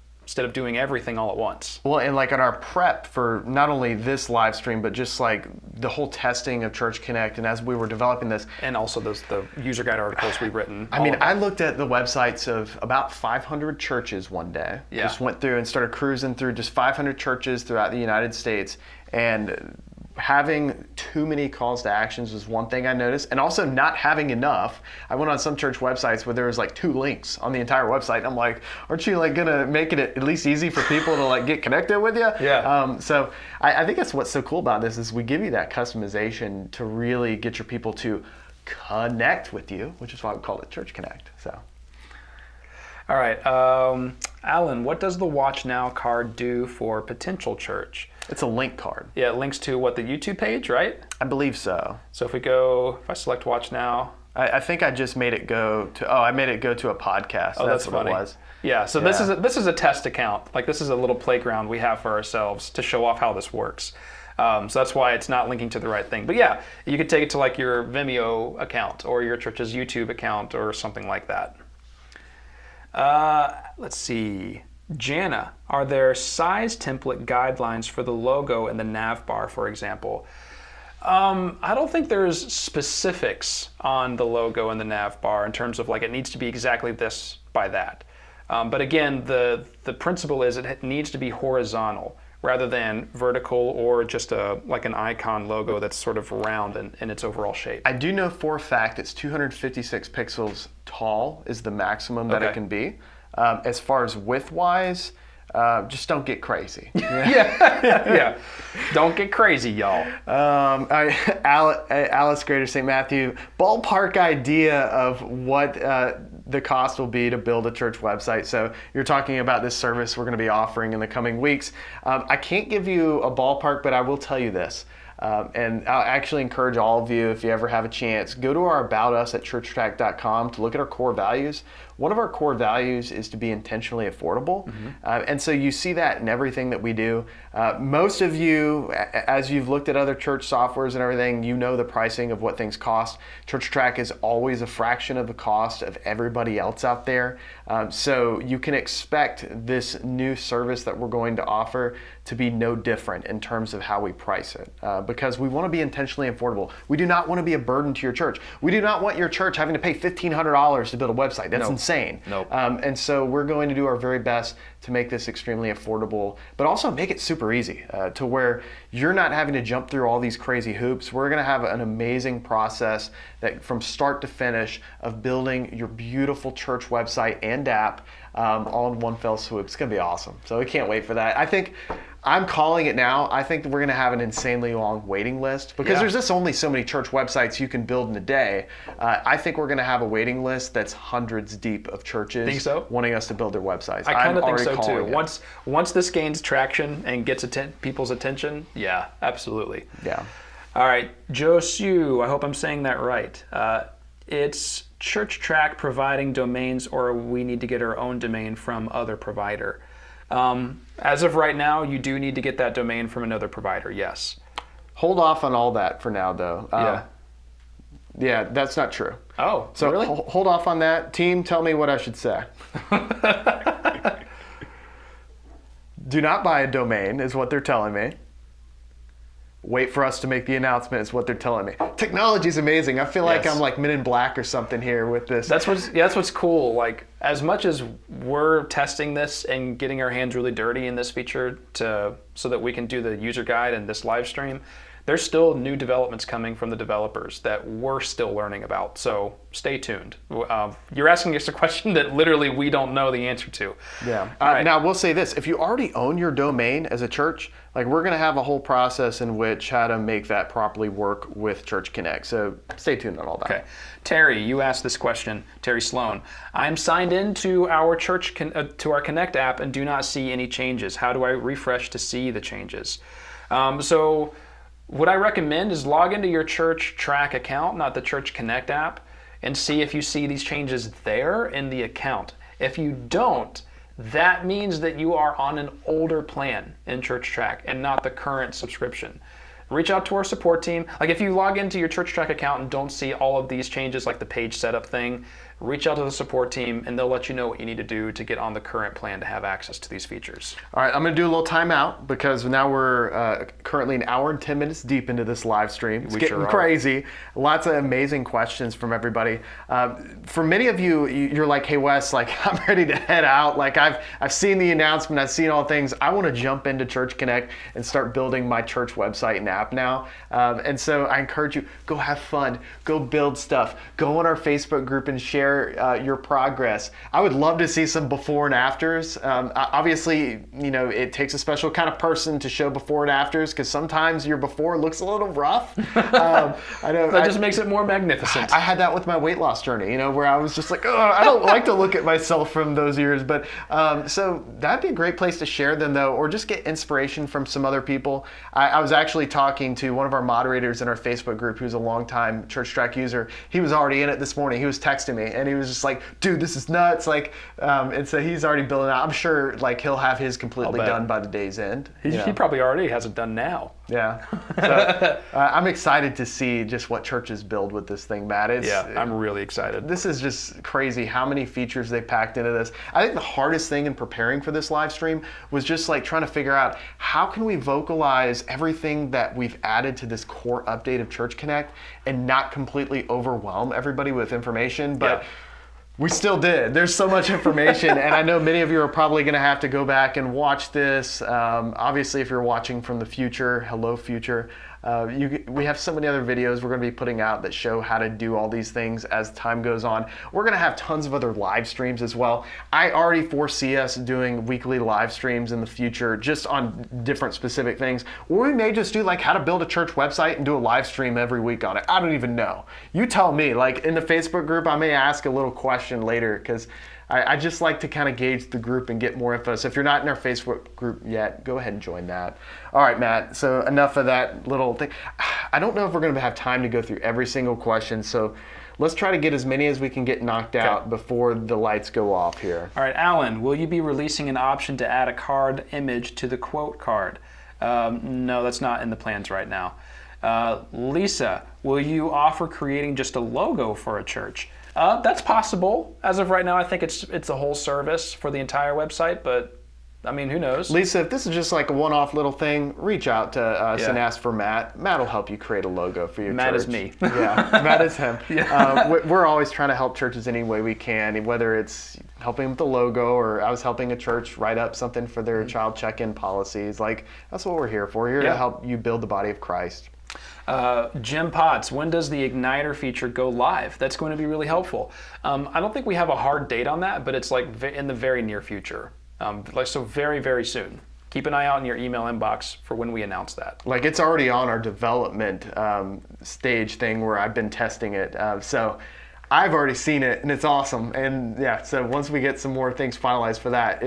doing everything all at once. Well, and like on our prep for not only this live stream, but just like the whole testing of Church Connect, and as we were developing this. And also the user guide articles we've written. I looked at the websites of about 500 churches one day. Yeah. Just went through and started cruising through just 500 churches throughout the United States, and having too many calls to actions was one thing I noticed, and also not having enough. I went on some church websites where there was like 2 links on the entire website. And I'm like, aren't you like gonna make it at least easy for people to like get connected with you? Yeah. So I think that's what's so cool about this is we give you that customization to really get your people to connect with you, which is why we call it Church Connect. So. All right, Alan, what does the Watch Now card do for potential church? It's a link card. Yeah, it links to what, the YouTube page, right? I believe so. So if I select Watch Now. I think I just made it go to, I made it go to a podcast. Oh, that's what funny. It was. Yeah, so this is a test account. Like this is a little playground we have for ourselves to show off how this works. So that's why it's not linking to the right thing. But yeah, you could take it to like your Vimeo account or your church's YouTube account or something like that. Let's see. Jana, are there size template guidelines for the logo and the nav bar, for example? I don't think there's specifics on the logo and the nav bar in terms of like it needs to be exactly this by that. But again, the principle is it needs to be horizontal rather than vertical or just like an icon logo that's sort of round in its overall shape. I do know for a fact it's 256 pixels tall is the maximum that it can be. As far as width-wise, just don't get crazy. Yeah. Don't get crazy, y'all. Alice Greater St. Matthew, ballpark idea of what the cost will be to build a church website. So you're talking about this service we're going to be offering in the coming weeks. I can't give you a ballpark, but I will tell you this. And I'll actually encourage all of you, if you ever have a chance, go to our About Us at ChurchTrac.com to look at our core values. One of our core values is to be intentionally affordable. Mm-hmm. And so you see that in everything that we do. Most of you, as you've looked at other church softwares and everything, you know the pricing of what things cost. ChurchTrac is always a fraction of the cost of everybody else out there. So you can expect this new service that we're going to offer to be no different in terms of how we price it. But because we want to be intentionally affordable. We do not want to be a burden to your church. We do not want your church having to pay $1,500 to build a website. That's insane. Nope. And so we're going to do our very best to make this extremely affordable, but also make it super easy to where you're not having to jump through all these crazy hoops. We're going to have an amazing process that from start to finish of building your beautiful church website and app all in one fell swoop. It's going to be awesome. So we can't wait for that. I think I'm calling it now. I think that we're going to have an insanely long waiting list because there's just only so many church websites you can build in a day. I think we're going to have a waiting list that's hundreds deep of churches wanting us to build their websites. I kind of think so too. Once this gains traction and gets people's attention, yeah, absolutely. Yeah. All right, Josu, I hope I'm saying that right. It's ChurchTrac providing domains, or we need to get our own domain from other provider. As of right now, you do need to get that domain from another provider, yes. Hold off on all that for now, though. Yeah, that's not true. Oh, so really? Hold off on that. Team, tell me what I should say. Do not buy a domain, is what they're telling me. Wait for us to make the announcement is what they're telling me. Technology's amazing. I feel like I'm like Men in Black or something here with this. That's what's cool. Like, as much as we're testing this and getting our hands really dirty in this feature so that we can do the user guide and this live stream, there's still new developments coming from the developers that we're still learning about. So stay tuned. You're asking us a question that literally we don't know the answer to. Yeah. Now, we'll say this. If you already own your domain as a church, like we're going to have a whole process in which how to make that properly work with Church Connect. So stay tuned on all that. Okay. Terry, you asked this question. Terry Sloan. I'm signed into our to our Connect app and do not see any changes. How do I refresh to see the changes? So what I recommend is log into your ChurchTrac account, not the Church Connect app, and see if you see these changes there in the account. If you don't, that means that you are on an older plan in ChurchTrac and not the current subscription. Reach out to our support team. Like, if you log into your ChurchTrac account and don't see all of these changes, like the page setup thing, reach out to the support team and they'll let you know what you need to do to get on the current plan to have access to these features. All right, I'm going to do a little timeout because now we're currently an hour and 10 minutes deep into this live stream. It's getting crazy. Lots of amazing questions from everybody. For many of you, you're like, hey Wes, like I'm ready to head out. Like I've seen the announcement, I've seen all things. I want to jump into Church Connect and start building my church website and app now. And so I encourage you, go have fun, go build stuff, go on our Facebook group and share your progress. I would love to see some before and afters. Obviously, you know, it takes a special kind of person to show before and afters because sometimes your before looks a little rough. I know that just makes it more magnificent. I had that with my weight loss journey, you know, where I was just like, oh, I don't like to look at myself from those years. But so that'd be a great place to share them though, or just get inspiration from some other people. I was actually talking to one of our moderators in our Facebook group who's a longtime ChurchTrac user. He was already in it this morning. He was texting me and he was just like, dude, this is nuts. Like, and so he's already building out. I'm sure like he'll have his completely done by the day's end. He probably already has it done now. Yeah. So I'm excited to see just what churches build with this thing, Matt. I'm really excited. This is just crazy how many features they packed into this. I think the hardest thing in preparing for this live stream was just like trying to figure out how can we vocalize everything that we've added to this core update of Church Connect and not completely overwhelm everybody with information. But we still did. There's so much information, and I know many of you are probably going to have to go back and watch this. Obviously, if you're watching from the future, hello future. We have so many other videos we're going to be putting out that show how to do all these things as time goes on. We're going to have tons of other live streams as well. I already foresee us doing weekly live streams in the future just on different specific things. Or we may just do like how to build a church website and do a live stream every week on it. I don't even know. You tell me. Like in the Facebook group, I may ask a little question later because I just like to kind of gauge the group and get more info. So if you're not in our Facebook group yet, go ahead and join that. All right, Matt, so enough of that little thing. I don't know if we're going to have time to go through every single question, so let's try to get as many as we can get knocked out before the lights go off here. All right, Alan, will you be releasing an option to add a card image to the quote card? No, that's not in the plans right now. Lisa, will you offer creating just a logo for a church? That's possible. As of right now, I think it's a whole service for the entire website, but I mean, who knows? Lisa, if this is just like a one-off little thing, reach out to us and Yeah. ask for Matt. Matt will help you create a logo for your Matt church. is me. Yeah, Matt is him. Yeah. We're always trying to help churches any way we can, whether it's helping with the logo or I was helping a church write up something for their child check-in policies. Like, that's what we're here for. We're here Yeah. to help you build the body of Christ. Jim Potts, when does the Igniter feature go live? That's going to be really helpful. I don't think we have a hard date on that, but it's like in the very near future. So very, very soon. Keep an eye out in your email inbox for when we announce that. Like, it's already on our development stage thing where I've been testing it. So I've already seen it, and it's awesome. And yeah, so once we get some more things finalized for that,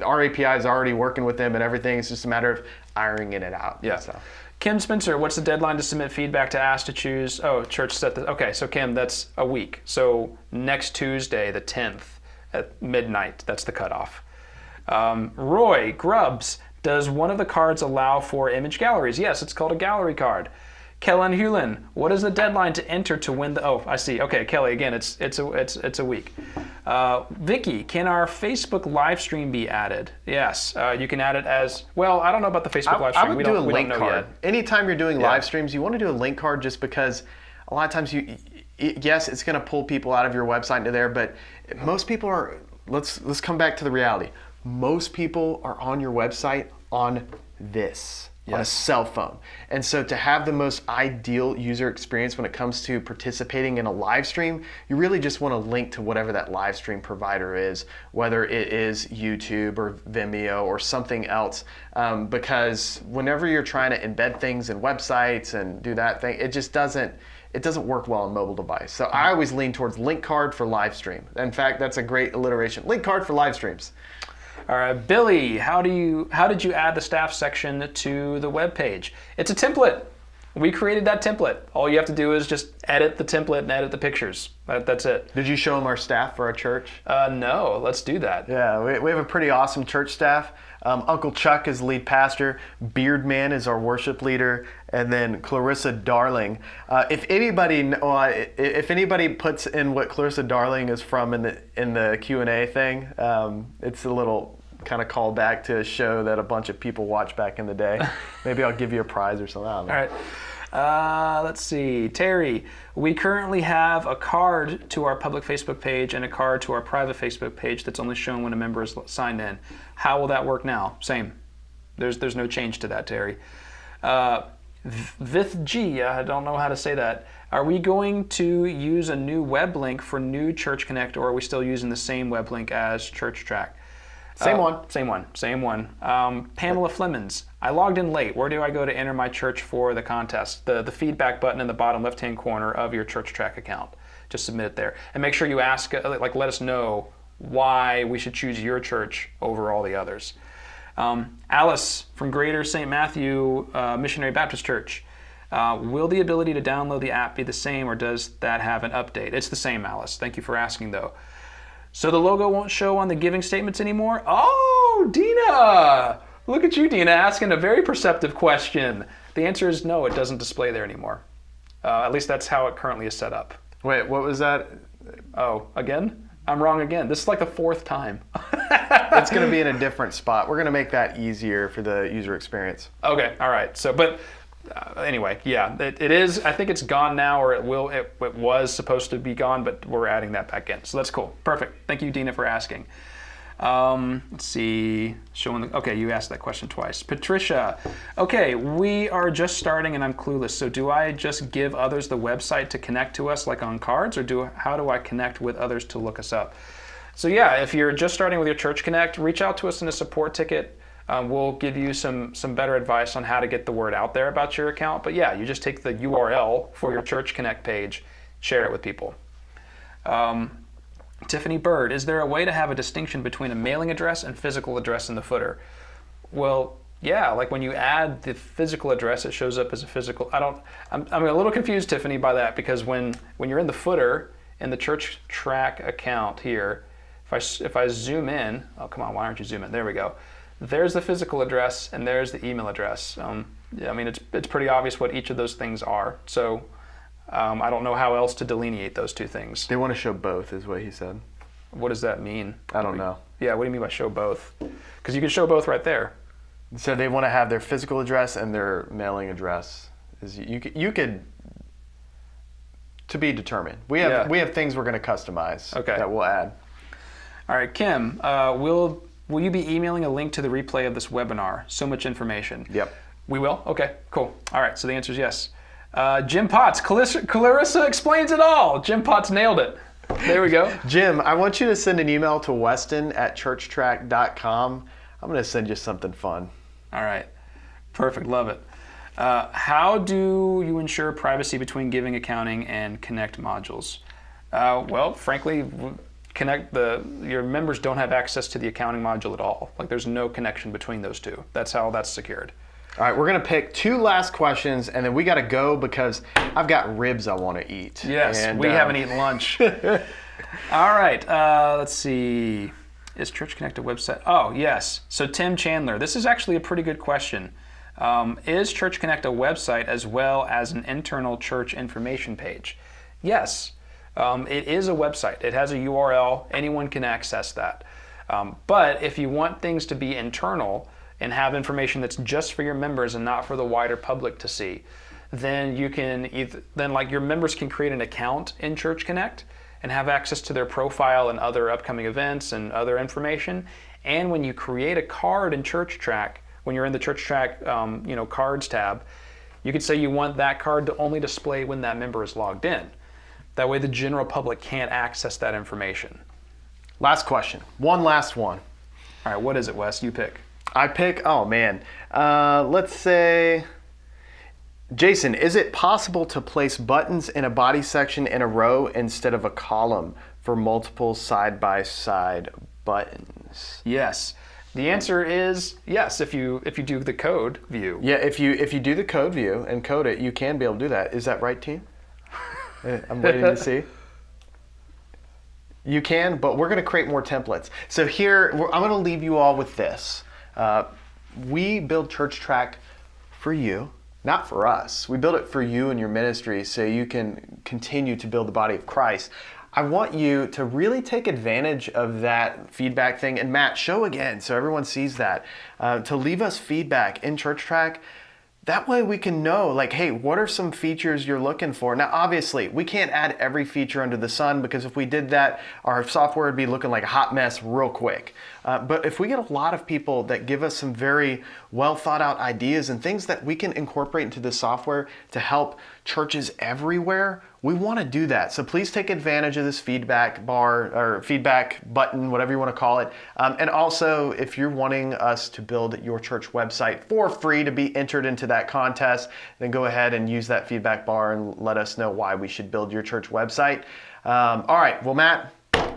our API is already working with them and everything. It's just a matter of ironing it out. Yeah. So. Kim Spencer, what's the deadline to submit feedback to Ask to Choose? Oh, church set the. Okay, so Kim, that's a week. So next Tuesday, the 10th at midnight, that's the cutoff. Roy Grubbs, does one of the cards allow for image galleries? Yes, it's called a gallery card. Kellen Hewlin, what is the deadline to enter to win the? Oh, I see. Okay, Kelly, again, it's a week. Vicky, can our Facebook live stream be added? Yes, you can add it as well. I don't know about the Facebook live stream. I would we do a don't link know card. yet. Anytime you're doing live streams, you want to do a link card just because a lot of times yes, it's going to pull people out of your website into there, but most people are. Let's come back to the reality. Most people are on your website on this. On a cell phone. And so to have the most ideal user experience when it comes to participating in a live stream, you really just want to link to whatever that live stream provider is, whether it is YouTube or Vimeo or something else, because whenever you're trying to embed things in websites and do that thing, it doesn't work well on mobile device. So I always lean towards link card for live stream. In fact, that's a great alliteration. Link card for live streams. All right, Billy, how did you add the staff section to the web page? It's a template. We created that template. All you have to do is just edit the template and edit the pictures. That's it. Did you show them our staff for our church? No, let's do that. Yeah, we have a pretty awesome church staff. Uncle Chuck is lead pastor. Beard Man is our worship leader, and then Clarissa Darling. If anybody puts in what Clarissa Darling is from in the Q&A thing, it's a little kind of call back to a show that a bunch of people watched back in the day. Maybe I'll give you a prize or something. I don't know. All right. Let's see. Terry, we currently have a card to our public Facebook page and a card to our private Facebook page that's only shown when a member is signed in. How will that work now? Same. There's no change to that, Terry. Vithg, I don't know how to say that. Are we going to use a new web link for new Church Connect, or are we still using the same web link as ChurchTrac? Same one. Pamela Flemons, I logged in late. Where do I go to enter my church for the contest? The feedback button in the bottom left-hand corner of your ChurchTrac account. Just submit it there. And make sure you ask, let us know why we should choose your church over all the others. Alice from Greater St. Matthew Missionary Baptist Church. Will the ability to download the app be the same, or does that have an update? It's the same, Alice. Thank you for asking, though. So the logo won't show on the giving statements anymore? Oh, Dina! Look at you, Dina, asking a very perceptive question. The answer is no, it doesn't display there anymore. At least that's how it currently is set up. Wait, what was that? Oh, again? I'm wrong again. This is like the fourth time. It's going to be in a different spot. We're going to make that easier for the user experience. Okay, all right. So, but anyway, yeah, it is. I think it's gone now, or it was supposed to be gone, but we're adding that back in. So that's cool. Perfect. Thank you, Dina, for asking. Let's see. Okay, you asked that question twice. Patricia. Okay, we are just starting and I'm clueless. So do I just give others the website to connect to us like on cards, or how do I connect with others to look us up? So yeah, if you're just starting with your Church Connect, reach out to us in a support ticket. We'll give you some better advice on how to get the word out there about your account. But yeah, you just take the URL for your Church Connect page, share it with people. Tiffany Bird, is there a way to have a distinction between a mailing address and physical address in the footer? Well, yeah, like when you add the physical address, it shows up as a physical. I'm a little confused, Tiffany, by that, because when you're in the footer in the ChurchTrac account here, if I zoom in, oh come on, why aren't you zooming? There we go. There's the physical address and there's the email address. Yeah, I mean, it's pretty obvious what each of those things are. So I don't know how else to delineate those two things. They want to show both, is what he said. What does that mean? I don't know. Yeah, what do you mean by show both? Because you can show both right there. So they want to have their physical address and their mailing address. You could to be determined. We have things we're going to customize that we'll add. All right, Kim, will you be emailing a link to the replay of this webinar? So much information. Yep. We will? Okay, cool. All right, so the answer is yes. Jim Potts, Clarissa explains it all. Jim Potts nailed it. There we go. Jim, I want you to send an email to weston@churchtrac.com. I'm going to send you something fun. All right. Perfect. Love it. How do you ensure privacy between giving, accounting, and Connect modules? Well, frankly, your members don't have access to the accounting module at all. Like, there's no connection between those two. That's how that's secured. All right, we're going to pick 2 last questions, and then we got to go because I've got ribs I want to eat. Yes, and we haven't eaten lunch. All right, let's see. Is Church Connect a website? Oh, yes. So Tim Chandler, this is actually a pretty good question. Is Church Connect a website as well as an internal church information page? Yes, it is a website. It has a URL. Anyone can access that. But if you want things to be internal and have information that's just for your members and not for the wider public to see, then you can your members can create an account in Church Connect and have access to their profile and other upcoming events and other information. And when you create a card in ChurchTrac, when you're in the ChurchTrac cards tab, you could say you want that card to only display when that member is logged in. That way the general public can't access that information. Last question. One last one. All right, what is it, Wes? You pick. I pick, oh man. Let's say, Jason, is it possible to place buttons in a body section in a row instead of a column for multiple side-by-side buttons? Yes. The answer is yes, if you do the code view. Yeah, if you do the code view and code it, you can be able to do that. Is that right, team? I'm waiting to see. You can, but we're going to create more templates. So here, I'm going to leave you all with this. We build ChurchTrac for you, not for us. We build it for you and your ministry so you can continue to build the body of Christ. I want you to really take advantage of that feedback thing. And Matt, show again so everyone sees that. To leave us feedback in ChurchTrac. That way we can know, like, hey, what are some features you're looking for? Now, obviously, we can't add every feature under the sun because if we did that, our software would be looking like a hot mess real quick. But if we get a lot of people that give us some very well thought out ideas and things that we can incorporate into the software to help churches everywhere, we want to do that. So please take advantage of this feedback bar or feedback button, whatever you want to call it. And also, if you're wanting us to build your church website for free to be entered into that contest, then go ahead and use that feedback bar and let us know why we should build your church website. All right, well, Matt,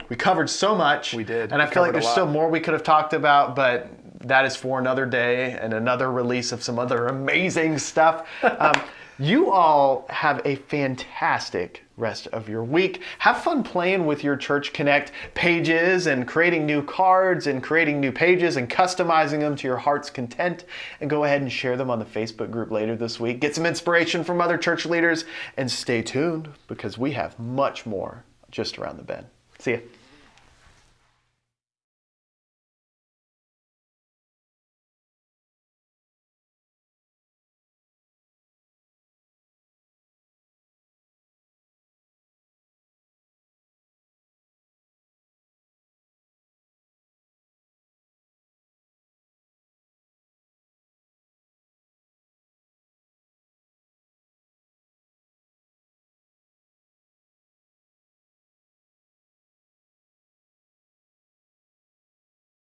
we covered so much. We did. And I feel like there's still more we could have talked about, but that is for another day and another release of some other amazing stuff. You all have a fantastic rest of your week. Have fun playing with your Church Connect pages and creating new cards and creating new pages and customizing them to your heart's content. And go ahead and share them on the Facebook group later this week. Get some inspiration from other church leaders and stay tuned because we have much more just around the bend. See ya.